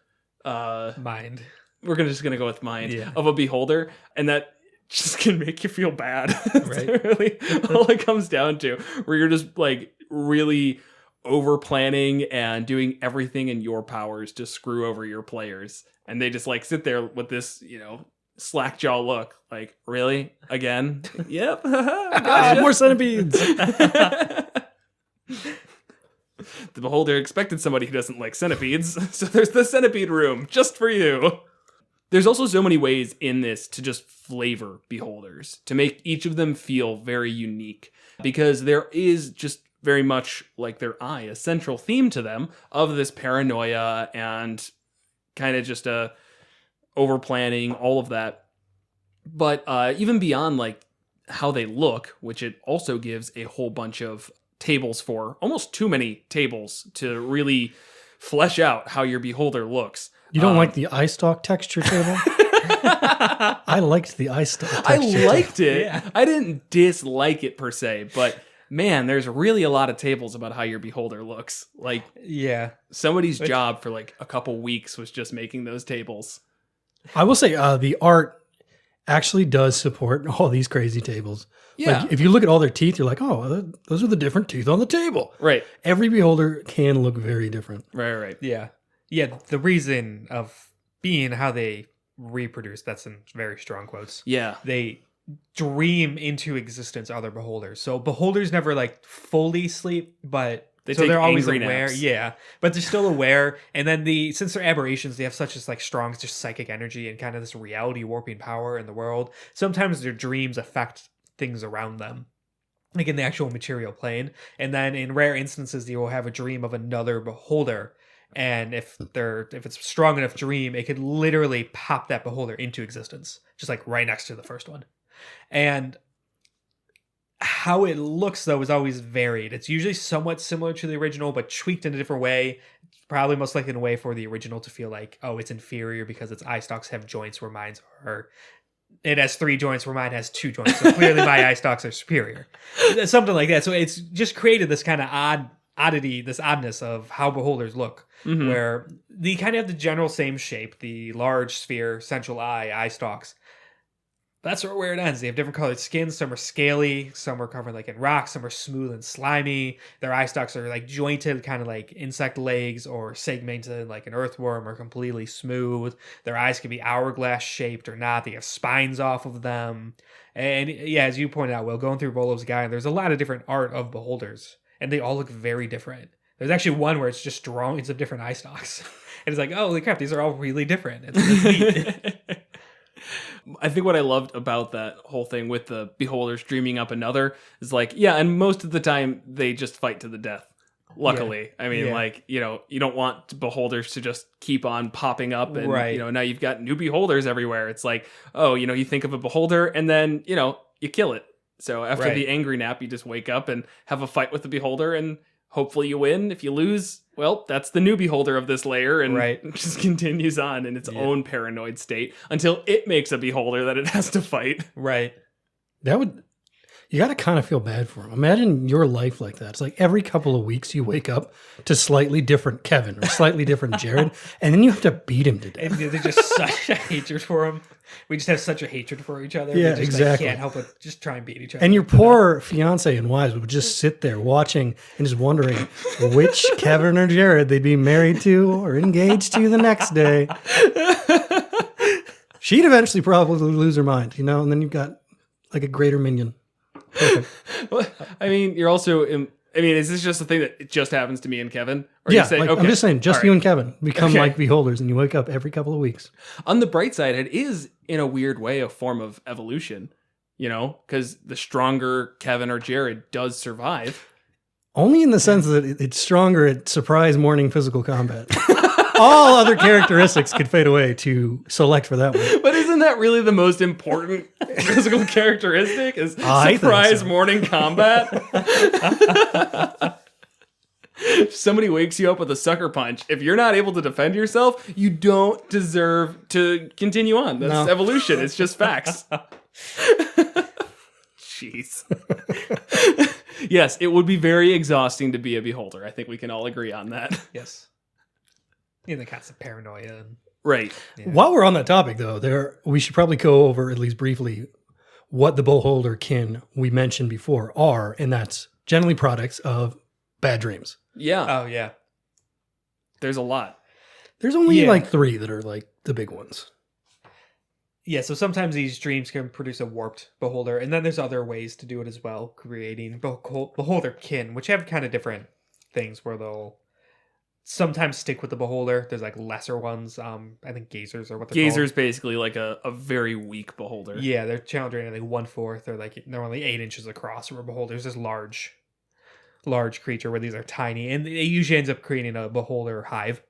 Mind. we're just gonna go with mind Yeah. of a beholder, and that just can make you feel bad. Right. That's really all it comes down to, where you're just like really over planning and doing everything in your powers to screw over your players, and they just like sit there with this slack jaw look, like, really again? Yep. Gotcha. More centipedes. The beholder expected somebody who doesn't like centipedes, so there's the centipede room just for you. There's also so many ways in this to just flavor beholders, to make each of them feel very unique, because there is just very much, like their eye, a central theme to them of this paranoia and kind of just over planning, all of that. But even beyond like how they look, which it also gives a whole bunch of tables for, almost too many tables to really flesh out how your beholder looks. You don't like the eye stalk texture table? I liked the eye stalk texture. I liked it. Yeah. I didn't dislike it per se, but man, there's really a lot of tables about how your beholder looks. Like, Yeah. somebody's job for like a couple weeks was just making those tables. I will say the art actually does support all these crazy tables. Yeah. Like, if you look at all their teeth, you're like, oh, those are the different teeth on the table. Right. Every beholder can look very different. Right. Yeah. Yeah. The reason of being how they reproduce, that's in very strong quotes. Yeah. They dream into existence other beholders. So beholders never like fully sleep, but They take they're always angry aware. naps. Yeah. But they're still aware. And then since they're aberrations, they have such as like strong just psychic energy and kind of this reality warping power in the world. Sometimes their dreams affect things around them, like in the actual material plane. And then in rare instances, you will have a dream of another beholder. And if it's a strong enough dream, it could literally pop that beholder into existence, just like right next to the first one. And how it looks, though, is always varied. It's usually somewhat similar to the original, but tweaked in a different way. Probably most likely in a way for the original to feel like, oh, it's inferior because its eye stalks have joints where mine's are. It has 3 joints where mine has 2 joints. So clearly my eye stalks are superior. Something like that. So it's just created this kind of oddity, this oddness of how beholders look, where they kind of have the general same shape, the large sphere, central eye stalks. That's where it ends. They have different colored skins. Some are scaly, some are covered like in rock, some are smooth and slimy. Their eye stalks are like jointed, kind of like insect legs, or segmented like an earthworm, or completely smooth. Their eyes can be hourglass shaped or not. They have spines off of them. And yeah, as you pointed out, Will, going through Volo's guide, there's a lot of different art of beholders, and they all look very different. There's actually one where it's just drawings of different eye stalks. And it's like, oh, holy crap, these are all really different. It's neat. I think what I loved about that whole thing with the beholders dreaming up another is like, yeah, and most of the time they just fight to the death. Luckily, I mean, like, you know, you don't want beholders to just keep on popping up, and you know, now you've got new beholders everywhere. It's like, oh, you know, you think of a beholder and then, you know, you kill it. So after the angry nap, you just wake up and have a fight with the beholder, and hopefully you win. If you lose, well, that's the new beholder of this layer, and it just continues on in its own paranoid state until it makes a beholder that it has to fight. Right. You got to kind of feel bad for him. Imagine your life like that. It's like every couple of weeks you wake up to slightly different Kevin or slightly different Jared, and then you have to beat him to death. And there's just such a hatred for him. We just have such a hatred for each other. Yeah, we just, exactly. can't help but just try and beat each other. And your poor fiance and wives would just sit there watching and just wondering which Kevin or Jared they'd be married to or engaged to the next day. She'd eventually probably lose her mind, you know, and then you've got like a greater Minion. Perfect. Well, I mean, you're also. I mean, is this just a thing that it just happens to me and Kevin? Or Yeah, you say, like, okay, I'm just saying, just all you right. and Kevin become like beholders, and you wake up every couple of weeks. On the bright side, it is in a weird way a form of evolution. You know, because the stronger Kevin or Jared does survive. Only in the sense that it's stronger at surprise morning physical combat. All other characteristics could fade away to select for that one. But isn't that really the most important physical characteristic? Is I think surprise so. morning combat? If somebody wakes you up with a sucker punch, if you're not able to defend yourself, you don't deserve to continue on. That's evolution. It's just facts. Jeez. Yes, it would be very exhausting to be a beholder. I think we can all agree on that. Yes. You know, the concept of paranoia. Right. Yeah. While we're on that topic, though, we should probably go over, at least briefly, what the beholder kin we mentioned before are, and that's generally products of bad dreams. Yeah. Oh, yeah. There's a lot. There's only like 3 that are like the big ones. Yeah, so sometimes these dreams can produce a warped beholder, and then there's other ways to do it as well, creating beholder kin, which have kind of different things where they'll sometimes stick with the beholder. There's like lesser ones. I think gazers are what they're Gazer's called. basically like a very weak beholder. Yeah, they're challenge rating like 1/4, or like they're only 8 inches across, where beholder's this large creature where these are tiny, and it usually ends up creating a beholder hive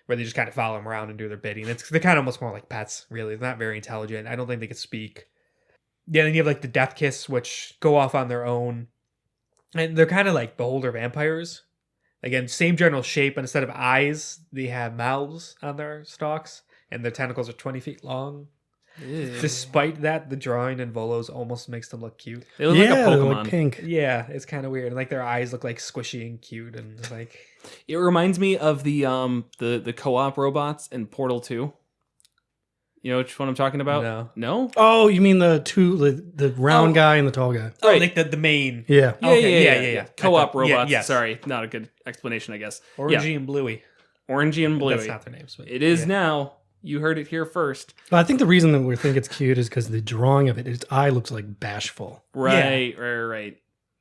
where they just kind of follow them around and do their bidding. They're kind of almost more like pets, really. They're not very intelligent. I don't think they can speak. Yeah, then you have like the Death Kiss, which go off on their own, and they're kind of like beholder vampires. Again, same general shape, but instead of eyes, they have mouths on their stalks, and their tentacles are 20 feet long. Ew. Despite that, the drawing in Volo's almost makes them look cute. They look like a they're Pokemon. like pink. Yeah, it's kind of weird. And like their eyes look like squishy and cute, and like It reminds me of the co-op robots in Portal 2. You know which one I'm talking about? No. No? Oh, you mean the round guy and the tall guy? oh, Right. like the main Yeah. Okay, yeah. Co-op I thought- yeah, robots. yes. Sorry, not a good explanation, I guess. orangey and bluey. Orangey and Bluey. That's not their names, but It is yeah. now. You heard it here first. But I think the reason that we think it's cute is because the drawing of it, its eye looks like bashful. Right.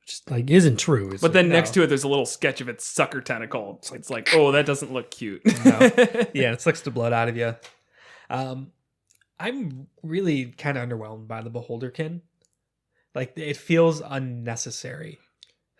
Just like isn't true. It's But then No. next to it, there's a little sketch of its sucker tentacle. It's like, oh, that doesn't look cute. No. Yeah, it sucks the blood out of you. I'm really kind of underwhelmed by the Beholderkin. Like, it feels unnecessary.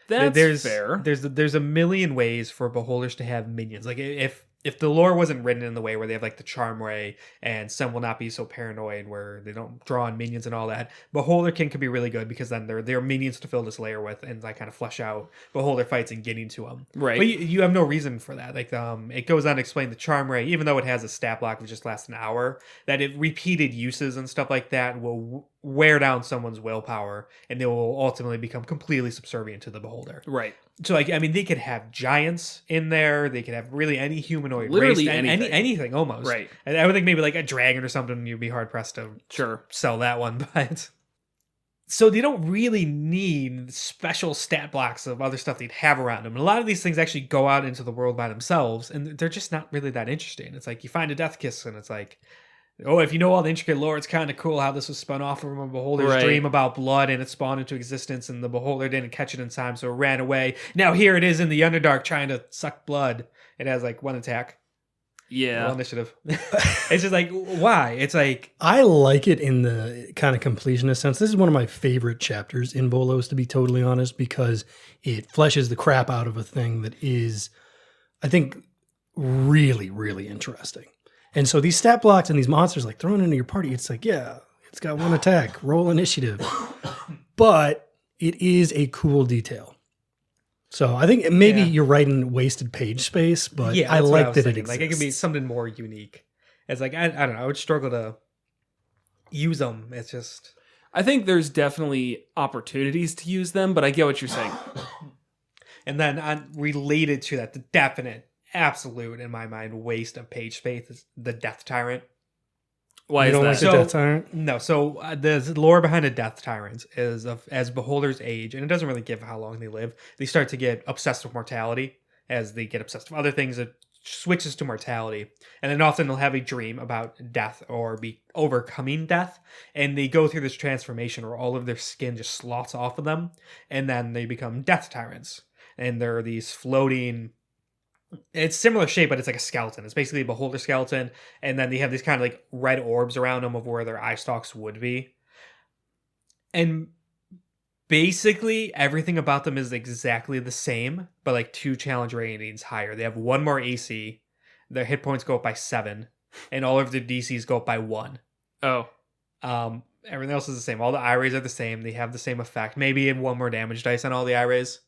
That's fair. There's a million ways for beholders to have minions. Like, if the lore wasn't written in the way where they have like the charm ray and some will not be so paranoid where they don't draw on minions and all that, Beholderkin could be really good because then they're minions to fill this layer with and like kind of flesh out beholder fights and getting to them. Right. But you have no reason for that. Like it goes on to explain the charm ray, even though it has a stat block that just lasts an hour, that it repeated uses and stuff like that will wear down someone's willpower, and they will ultimately become completely subservient to the beholder. Right. So, like, I mean, they could have giants in there. They could have really any humanoid Literally race, anything. anything almost. Right. And I would think maybe like a dragon or something. You'd be hard pressed to Sure. sell that one, but so they don't really need special stat blocks of other stuff they'd have around them. And a lot of these things actually go out into the world by themselves, and they're just not really that interesting. It's like you find a death kiss, and it's like, oh, if you know all the intricate lore, it's kind of cool how this was spun off from a beholder's dream about blood, and it spawned into existence, and the beholder didn't catch it in time, so it ran away. Now here it is in the Underdark trying to suck blood. It has like one attack. Yeah. One initiative. It's just like, why? It's like... I like it in the kind of completionist sense. This is one of my favorite chapters in Bolos, to be totally honest, because it fleshes the crap out of a thing that is, I think, really, really interesting. And so these stat blocks and these monsters, like thrown into your party, it's like, yeah, it's got one attack, roll initiative. But it is a cool detail. So I think maybe you're right in wasted page space, but I like that it exists. Like it could be something more unique. It's like, I don't know, I would struggle to use them. It's just... I think there's definitely opportunities to use them, but I get what you're saying. And then related to that, the definite, absolute, in my mind, waste of page space is the Death Tyrant. Why you is don't that? like the Death Tyrant? No, so the lore behind a Death Tyrant is as beholders age, and it doesn't really give how long they live, they start to get obsessed with mortality. As they get obsessed with other things, it switches to mortality. And then often they'll have a dream about death or be overcoming death, and they go through this transformation where all of their skin just slots off of them, and then they become Death Tyrants. And they're these floating... It's similar shape, but it's like a skeleton. It's basically a beholder skeleton, and then they have these kind of like red orbs around them of where their eye stalks would be. And basically everything about them is exactly the same, but like 2 challenge ratings higher. They have 1 more AC, their hit points go up by 7, and all of their DCs go up by 1. Oh. Everything else is the same. All the eye rays are the same. They have the same effect. Maybe 1 more damage dice on all the eye rays.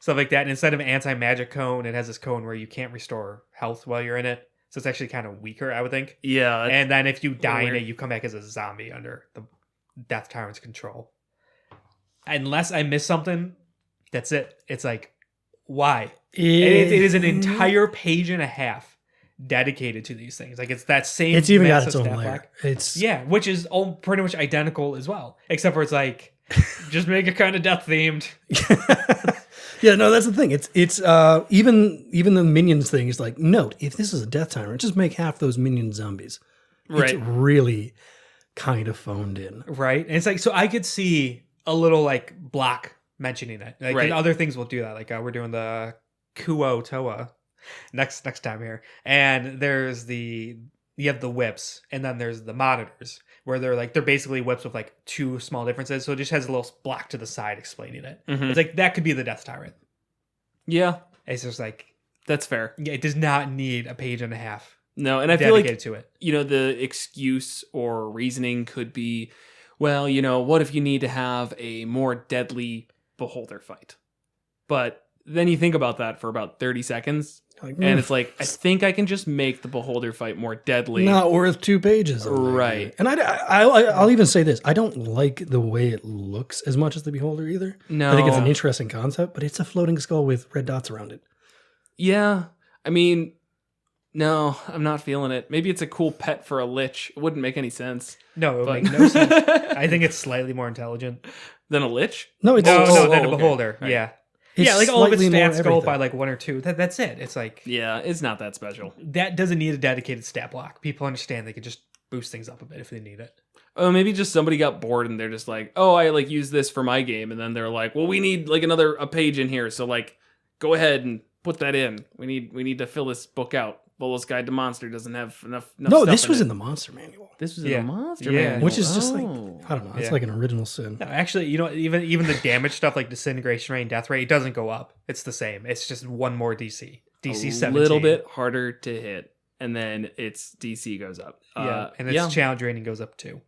Stuff like that. And instead of anti-magic cone, it has this cone where you can't restore health while you're in it. So it's actually kind of weaker, I would think. Yeah. And then if you die in weird. it, you come back as a zombie under the Death Tyrant's control. Unless I miss something, that's it. It's like, why? It is an entire page and a half dedicated to these things. Like it's that same... It's even got its massive own stat layer. block. It's... Yeah, which is all pretty much identical as well. Except for it's like, just make it kind of death themed. Yeah, no, that's the thing. It's even the minions thing is like, note, if this is a Death Tyrant, just make half those minions zombies. Right. It's really kind of phoned in. Right. And it's like, so I could see a little like block mentioning it. Like Right. other things will do that. Like we're doing the Kuo Toa next time here. And you have the whips, and then there's the monitors where they're basically whips with like 2 small differences. So it just has a little block to the side explaining it. Mhm. It's like that could be the Death Tyrant. Yeah. It's just like, That's fair. yeah, it does not need a page and a half No, and I feel dedicated like, to it. the excuse or reasoning could be, well, what if you need to have a more deadly beholder fight? But then you think about that for about 30 seconds, Like, and it's like, I think I can just make the beholder fight more deadly. not worth 2 pages. Right. And I'll even say this. I don't like the way it looks as much as the Beholder either. No. I think it's an interesting concept, but it's a floating skull with red dots around it. Yeah. I mean, no, I'm not feeling it. Maybe it's a cool pet for a lich. It wouldn't make any sense. No, it would But- make no sense. I think it's slightly more intelligent. Than a lich? No, it's No, than a okay. beholder. Right. Yeah. It's Yeah, like all of its slightly more stats go up by everything. like 1 or 2. That's it. It's like, Yeah, it's not that special. that doesn't need a dedicated stat block. People understand they can just boost things up a bit if they need it. Oh, maybe just somebody got bored and they're just like, oh, I like use this for my game, and then they're like, well, we need like a page in here, so like, go ahead and put that in. We need to fill this book out. Bolos Guide to Monster doesn't have enough No, stuff this was it. in the Monster Manual, This was Yeah. in the Monster Yeah. Manual. which is just like, Oh. I don't know. It's Yeah. like an original sin. No, actually, even the damage stuff like disintegration rate and death rate, it doesn't go up. It's the same. It's just 1 more DC. DC a 17. little bit harder to hit, and then its DC goes up. Yeah, and its challenge rating goes up 2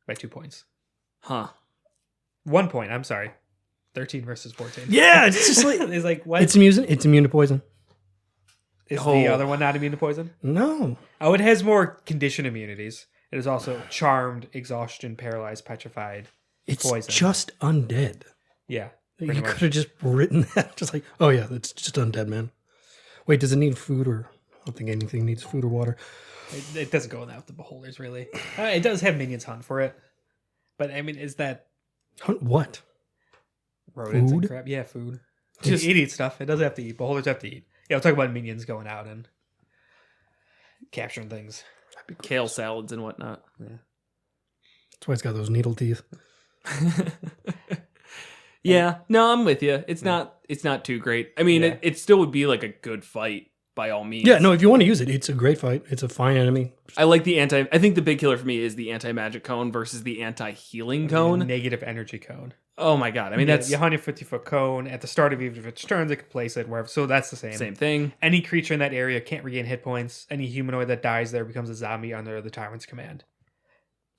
by 2 points. Huh. 1 point. I'm sorry. 13 versus 14. Yeah, it's just like It's like, what? it's immune to poison. Is Oh. the other one not immune to poison? No, Oh, it has more condition immunities. It is also charmed, exhaustion, paralyzed, petrified, It's poison. just undead. Yeah. You pretty could much. have just written that. Just like, oh yeah, it's just undead, man. Wait, does it need food or... I don't think anything needs food or water. It doesn't go in that with the beholders, really. It does have minions hunt for it. But, I mean, is that What? rodents Food? and crap? Yeah, food. It eats stuff. It does have to eat. Beholders have to eat. Yeah, we'll talk about minions going out and capturing things. Kale salads and whatnot. Yeah. That's why it's got those needle teeth. Yeah, no, I'm with you. It's not too great. I mean, Yeah. it still would be like a good fight by all means. Yeah, no, if you want to use it, it's a great fight. It's a fine enemy. I like I think the big killer for me is the anti-magic cone versus the anti-healing cone. Negative energy cone. Oh my god. I mean, Yeah, that's you 150-foot cone. At the start of each of its turns, it can place it wherever. So that's the same. same thing. Any creature in that area can't regain hit points. Any humanoid that dies there becomes a zombie under the Tyrant's command.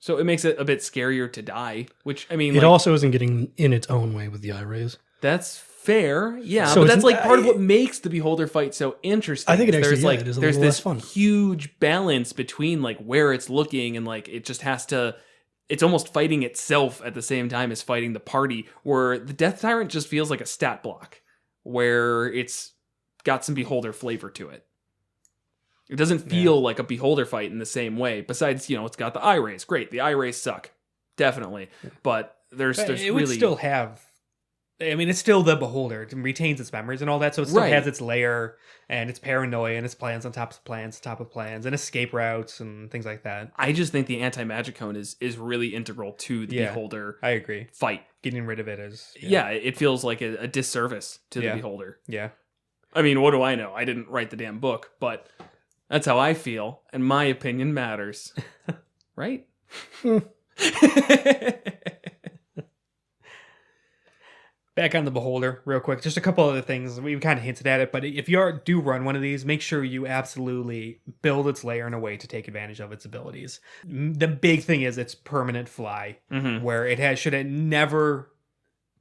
So it makes it a bit scarier to die, which, I mean, It like, also isn't getting in its own way with the eye rays. that's fair. Yeah, So but it's that's like part of I- what makes the Beholder fight so interesting. I think it is actually, there's yeah, like it is a there's little this less fun. huge balance between like where it's looking and like it just has to. It's almost fighting itself at the same time as fighting the party. Where the Death Tyrant just feels like a stat block, where it's got some Beholder flavor to it. It doesn't feel like a Beholder fight in the same way. Besides, it's got the eye rays. Great, the eye rays suck, definitely. But there's But there's it really would still have. I mean, it's still the beholder. It retains its memories and all that, so it still Right. has its lair and its paranoia and its plans on top of plans, top of plans, and escape routes and things like that. I just think the anti-magic cone is really integral to the Yeah. Beholder I agree. fight. Getting rid of it is Yeah, it feels like a disservice to the Yeah. Beholder. yeah. I mean, what do I know? I didn't write the damn book, but that's how I feel, and my opinion matters. Right? Back on the beholder, real quick. Just a couple other things. We've kind of hinted at it, but if you do run one of these, make sure you absolutely build its lair in a way to take advantage of its abilities. The big thing is its permanent fly, Mhm. where it should never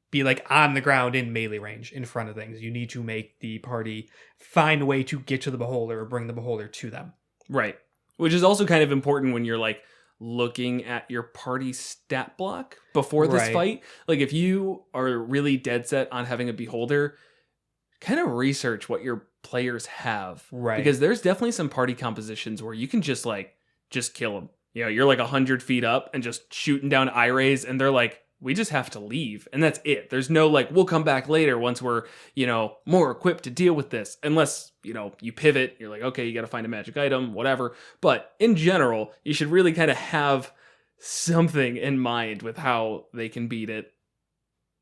be like on the ground in melee range in front of things. You need to make the party find a way to get to the beholder or bring the beholder to them. Right. Which is also kind of important when you're like looking at your party stat block before this Right. fight. Like if you are really dead set on having a beholder, kind of research what your players have. Right. Because there's definitely some party compositions where you can just kill them. You're like 100 feet up and just shooting down eye rays and they're like, we just have to leave. And that's it. There's no like, we'll come back later once we're, more equipped to deal with this. Unless, you pivot, you're like, okay, you got to find a magic item, whatever. But in general, you should really kind of have something in mind with how they can beat it.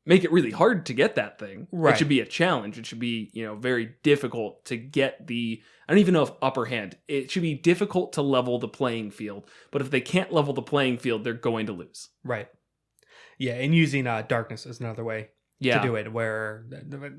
Make it really hard to get that thing. Right. It should be a challenge. It should be, very difficult to get I don't even know if upper hand. It should be difficult to level the playing field. But if they can't level the playing field, they're going to lose. Right. Yeah, and using darkness is another way Yeah. to do it. Where,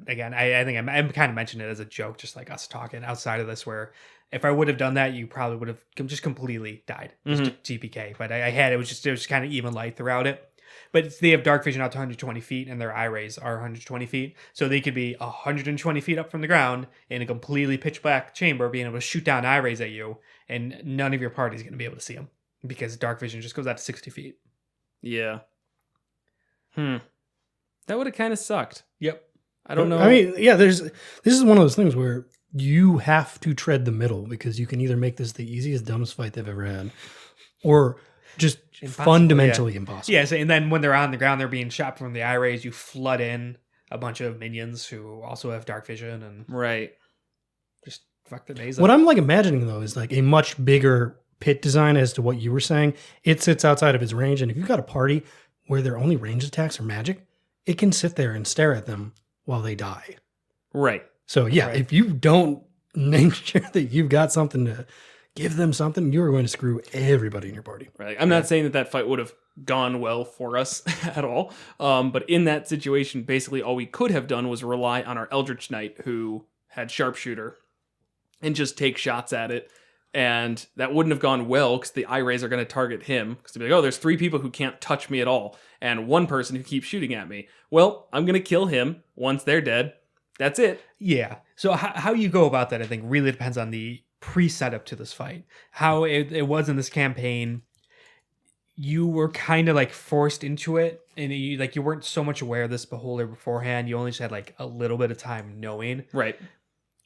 again, I think I'm kind of mentioning it as a joke, just like us talking outside of this, where if I would have done that, you probably would have just completely died. Just TPK. But I had, it was just kind of even light throughout it. But they have dark vision out to 120 feet, and their eye rays are 120 feet. So they could be 120 feet up from the ground in a completely pitch black chamber, being able to shoot down eye rays at you, and none of your party is going to be able to see them because dark vision just goes out to 60 feet. Yeah. That would have kind of sucked. Yep. I don't know. I mean, yeah, this is one of those things where you have to tread the middle because you can either make this the easiest, dumbest fight they've ever had, or just Impossible, fundamentally impossible. Yes, and then when they're on the ground, they're being shot from the eye rays. You flood in a bunch of minions who also have dark vision and right. just fuck the days What up. I'm like imagining though is like a much bigger pit design as to what you were saying. It sits outside of its range, and if you've got a party where their only ranged attacks are magic, it can sit there and stare at them while they die. Right. So yeah, Right. if you don't make sure that you've got something to give them something, you're going to screw everybody in your party. Right. I'm not saying that fight would have gone well for us at all. But in that situation, basically all we could have done was rely on our Eldritch Knight who had sharpshooter and just take shots at it. And that wouldn't have gone well because the eye rays are going to target him. Because they'd be like, oh, there's 3 people who can't touch me at all. And 1 person who keeps shooting at me. Well, I'm going to kill him once they're dead. That's it. Yeah. So how you go about that, I think, really depends on the pre-setup to this fight. How it was in this campaign. you were kind of like forced into it, and you weren't so much aware of this beholder beforehand. You only just had like a little bit of time knowing, Right.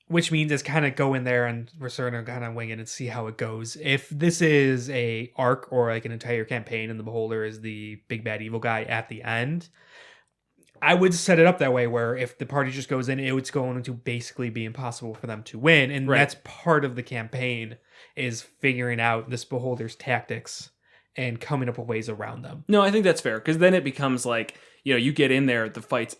which means it's kind of go in there and we're sort of kind of wing it and see how it goes. If this is a arc or like an entire campaign and the beholder is the big bad evil guy at the end, I would set it up that way where if the party just goes in, it's going to basically be impossible for them to win. And that's part of the campaign, is figuring out this beholder's tactics and coming up with ways around them. No, I think that's fair, because then it becomes like, you get in there, the fight's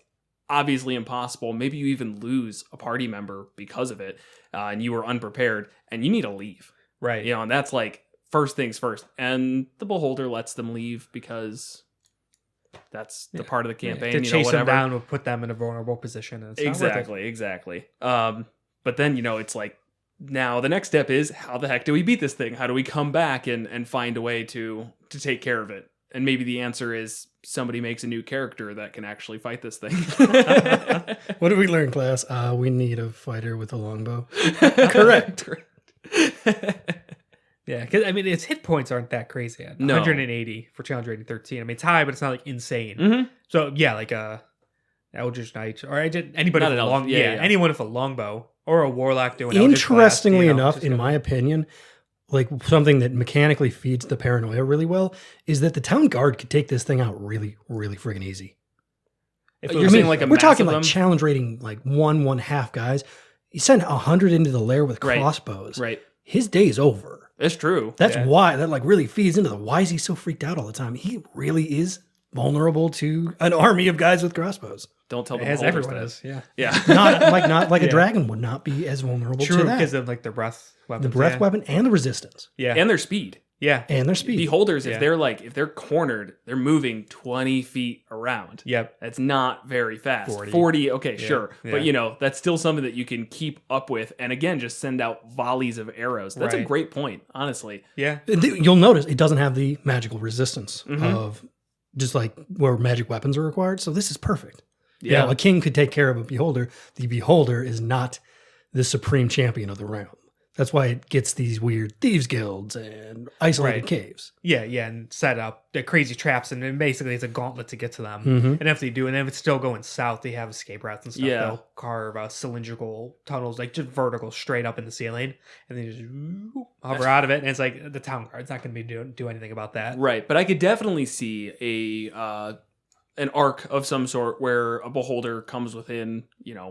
obviously impossible. Maybe you even lose a party member because of it, and you were unprepared, and you need to leave. Right. And that's like first things first. And the beholder lets them leave because that's the part of the campaign. To chase them down would put them in a vulnerable position. And it's not worth it. Exactly. But then, it's like, now the next step is, how the heck do we beat this thing? How do we come back and find a way to take care of it? And maybe the answer is somebody makes a new character that can actually fight this thing. What did we learn, class? We need a fighter with a longbow. Correct. Yeah, because its hit points aren't that crazy. 180 for Challenger 13. It's high, but it's not like insane. Mm-hmm. So yeah, like Eldritch Knight, or anybody with a anyone with a longbow, or a warlock doing. Interestingly enough, in my opinion, like something that mechanically feeds the paranoia really well is that the town guard could take this thing out really, really friggin' easy. You're saying like we're talking like challenge rating like 1/2 guys. You send 100 into the lair with crossbows. Right. His day's over. It's true. That's why that like really feeds into why is he so freaked out all the time? He really is vulnerable to an army of guys with crossbows. Don't tell them as everyone is. Yeah. Yeah. Not a dragon would not be as vulnerable to that. Because of like the breath weapon. The breath weapon and the resistance. Yeah. And their speed. Yeah. And their speed. Beholders, if they're cornered, they're moving 20 feet around. Yep. That's not very fast. 40, okay, sure. Yeah. But that's still something that you can keep up with. And again, just send out volleys of arrows. That's a great point, honestly. Yeah. You'll notice it doesn't have the magical resistance of just like where magic weapons are required. So this is perfect. Yeah. A king could take care of a beholder. The beholder is not the supreme champion of the realm. That's why it gets these weird thieves guilds and isolated caves. Yeah, and set up the crazy traps, and then basically it's a gauntlet to get to them. And if they do, and if it's still going south, they have escape routes and stuff. Yeah. They'll carve cylindrical tunnels, like just vertical, straight up in the ceiling, and they just hover out of it. And it's like the town guard's not going to be do anything about that. Right, but I could definitely see an arc of some sort where a beholder comes within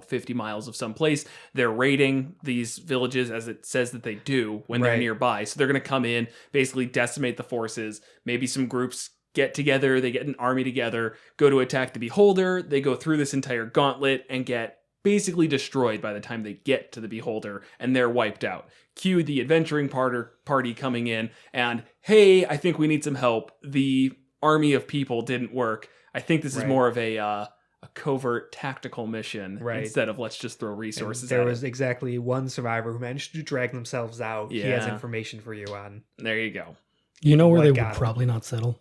50 miles of some place. They're raiding these villages, as it says that they do when they're nearby. So they're going to come in, basically decimate the forces. Maybe some groups get together, they get an army together, go to attack the beholder. They go through this entire gauntlet and get basically destroyed by the time they get to the beholder, and they're wiped out. Cue the adventuring party coming in, and hey, I think we need some help. The army of people didn't work. I think this is more of a covert tactical mission instead of let's just throw resources at it. There was exactly one survivor who managed to drag themselves out. Yeah. He has information for you on. There you go. You know where they would probably not settle?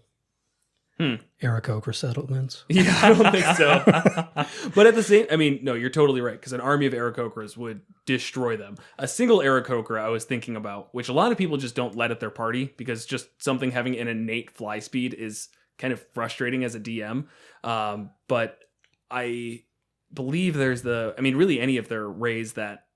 Aarakocra settlements. Yeah, I don't think so. But at the same, no, you're totally right, because an army of Aarakocras would destroy them. A single Aarakocra I was thinking about, which a lot of people just don't let at their party, because just something having an innate fly speed is kind of frustrating as a DM. But I believe there's really any of their rays that,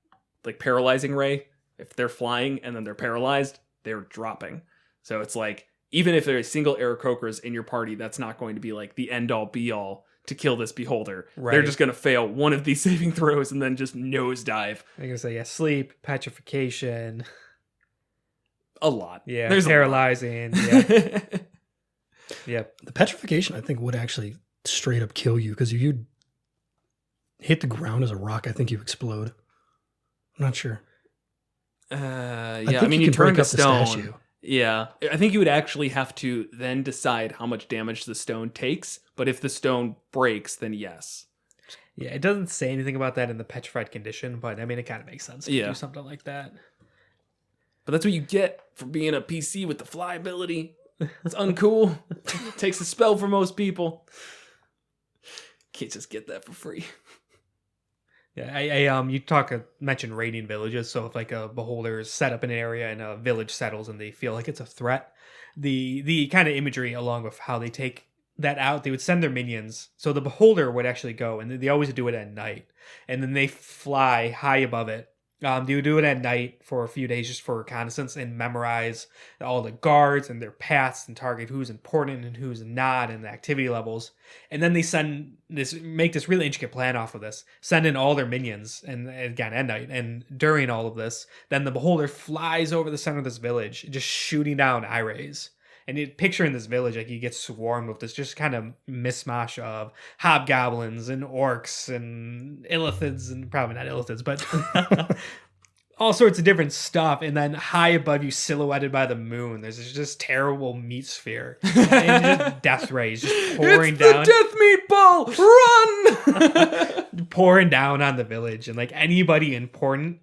like paralyzing ray, if they're flying and then they're paralyzed, they're dropping. So it's like, even if there's a single Aarakocras in your party, that's not going to be like the end all be all to kill this beholder. They're just going to fail one of these saving throws and then just nosedive. I'm going to say, sleep, petrification. A lot. Yeah, there's paralyzing. Yeah. Yep. The petrification, I think, would actually straight up kill you, because if you hit the ground as a rock, I think you explode. I'm not sure. You turn to stone. Yeah, I think you would actually have to then decide how much damage the stone takes, but if the stone breaks, then yes. Yeah, it doesn't say anything about that in the petrified condition, but it kind of makes sense to do something like that. But that's what you get for being a PC with the fly ability. It's uncool. It takes a spell for most people. Can't just get that for free. Yeah, you mentioned raiding villages. So if like a beholder is set up in an area and a village settles and they feel like it's a threat, the kind of imagery along with how they take that out, they would send their minions. So the beholder would actually go, and they always do it at night, and then they fly high above it. They would do it at night for a few days just for reconnaissance and memorize all the guards and their paths and target who's important and who's not and the activity levels. And then they make this really intricate plan off of this, send in all their minions and again at night. And during all of this, then the beholder flies over the center of this village, just shooting down eye rays. And you picture in this village, like you get swarmed with this just kind of mishmash of hobgoblins and orcs and illithids, and probably not illithids, but all sorts of different stuff. And then high above you, silhouetted by the moon, there's this just terrible meat sphere. And just death rays just pouring down. The death meatball! Run! Pouring down on the village. And like anybody important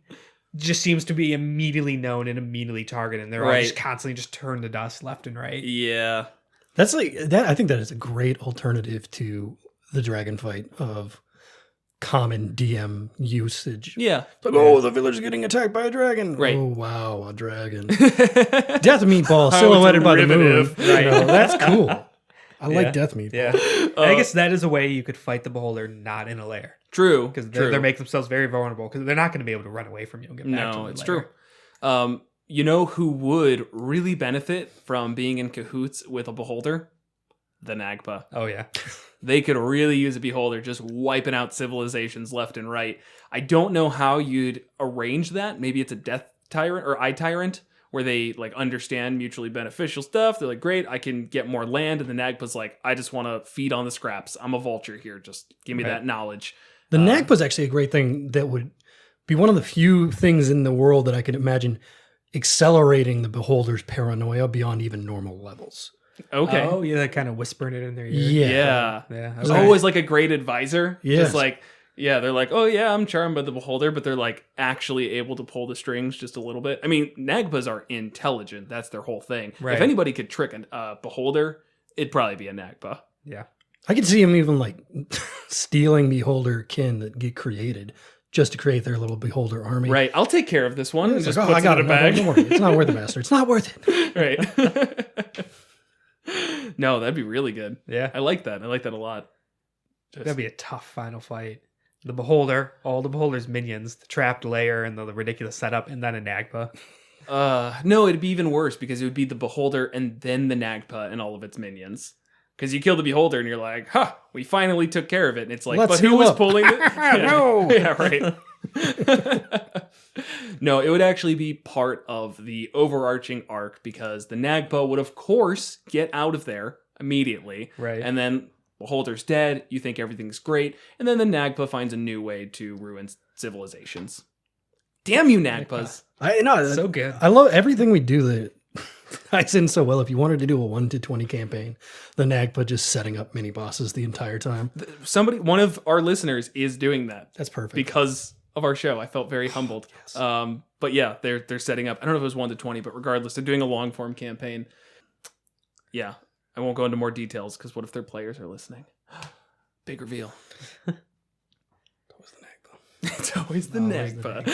just seems to be immediately known and immediately targeted, and they're all just constantly just turned to dust left and right. Yeah. That's like that. I think that is a great alternative to the dragon fight of common DM usage. Yeah. It's like, oh, the village is getting attacked by a dragon. Right. Oh, wow, a dragon. Death meatball silhouetted by the moon. Right. You know, that's cool. I like death meatball. Yeah. I guess that is a way you could fight the beholder not in a lair. True. Because they make themselves very vulnerable because they're not going to be able to run away from you and get back to the it's lair. true. You know who would really benefit from being in cahoots with a beholder? The Nagpa. Oh, yeah. They could really use a beholder just wiping out civilizations left and right. I don't know how you'd arrange that. Maybe it's a death tyrant or Eyetyrant, where they like understand mutually beneficial stuff. They're like, great, I can get more land. And the Nagpa's like, I just want to feed on the scraps. I'm a vulture here. Just give me that knowledge. The Nagpa's actually a great thing that would be one of the few things in the world that I can imagine accelerating the beholder's paranoia beyond even normal levels. Okay. Oh, yeah, kind of whispering it in their ear. Yeah. Yeah. It's always like a great advisor. Yes. Just like, yeah, they're like, oh yeah, I'm charmed by the beholder, but they're like actually able to pull the strings just a little bit. I mean, Nagpas are intelligent. That's their whole thing. Right. If anybody could trick a beholder, it'd probably be a Nagpa. Yeah. I could see him even like stealing beholder kin that get created just to create their little beholder army. Right. I'll take care of this one. It's Just like, puts I got it in a bag. Don't worry. It's not worth it, master. It's not worth it. Right. No, that'd be really good. Yeah. I like that. I like that a lot. That'd be a tough final fight. The beholder, all the beholder's minions, the trapped lair, and the ridiculous setup, and then a Nagpa. No, it'd be even worse because it would be the beholder and then the Nagpa and all of its minions. Because you kill the beholder and you're like, huh, we finally took care of it. And it's like, Let's but who heal was up. pulling it? No. Yeah, right. No, it would actually be part of the overarching arc because the Nagpa would, of course, get out of there immediately. Right. And then beholder's dead. You think everything's great. And then the Nagpa finds a new way to ruin civilizations. Damn you, Nagpas. I know. So good. I love everything we do that ties in so well. If you wanted to do a 1 to 20 campaign, the Nagpa just setting up mini bosses the entire time. One of our listeners is doing that. That's perfect. Because of our show. I felt very humbled. Yes. But yeah, they're setting up. I don't know if it was 1 to 20, but regardless, they're doing a long form campaign. Yeah. I won't go into more details because what if their players are listening? Big reveal. It's always the Nagpa.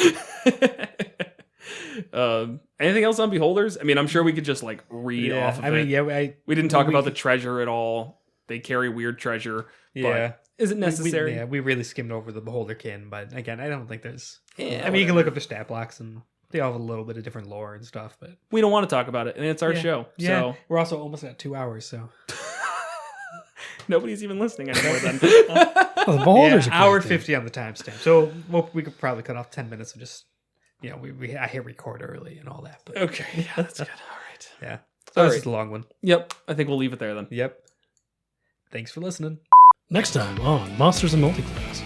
Anything else on beholders? I mean, I'm sure we could just like read off of it. We didn't talk about the treasure at all. They carry weird treasure. Yeah. But is it necessary? We really skimmed over the beholder kin, but again, I don't think there's... Yeah, I mean, you can look up the stat blocks and they all have a little bit of different lore and stuff, but... We don't want to talk about it, and it's our show. Yeah, So we're also almost at 2 hours, so... nobody's even listening anymore then. Well, the beholders are hour great, 50 on the timestamp. So we could probably cut off 10 minutes and just... You know, I hit record early and all that, but... Okay, yeah, that's good. All right. Yeah. So All this right. is a long one. Yep, I think we'll leave it there then. Yep. Thanks for listening. Next time on Monsters and Multiclass.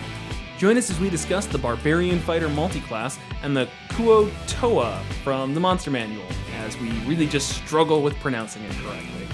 Join us as we discuss the Barbarian Fighter multiclass and the Kuo Toa from the Monster Manual, as we really just struggle with pronouncing it correctly.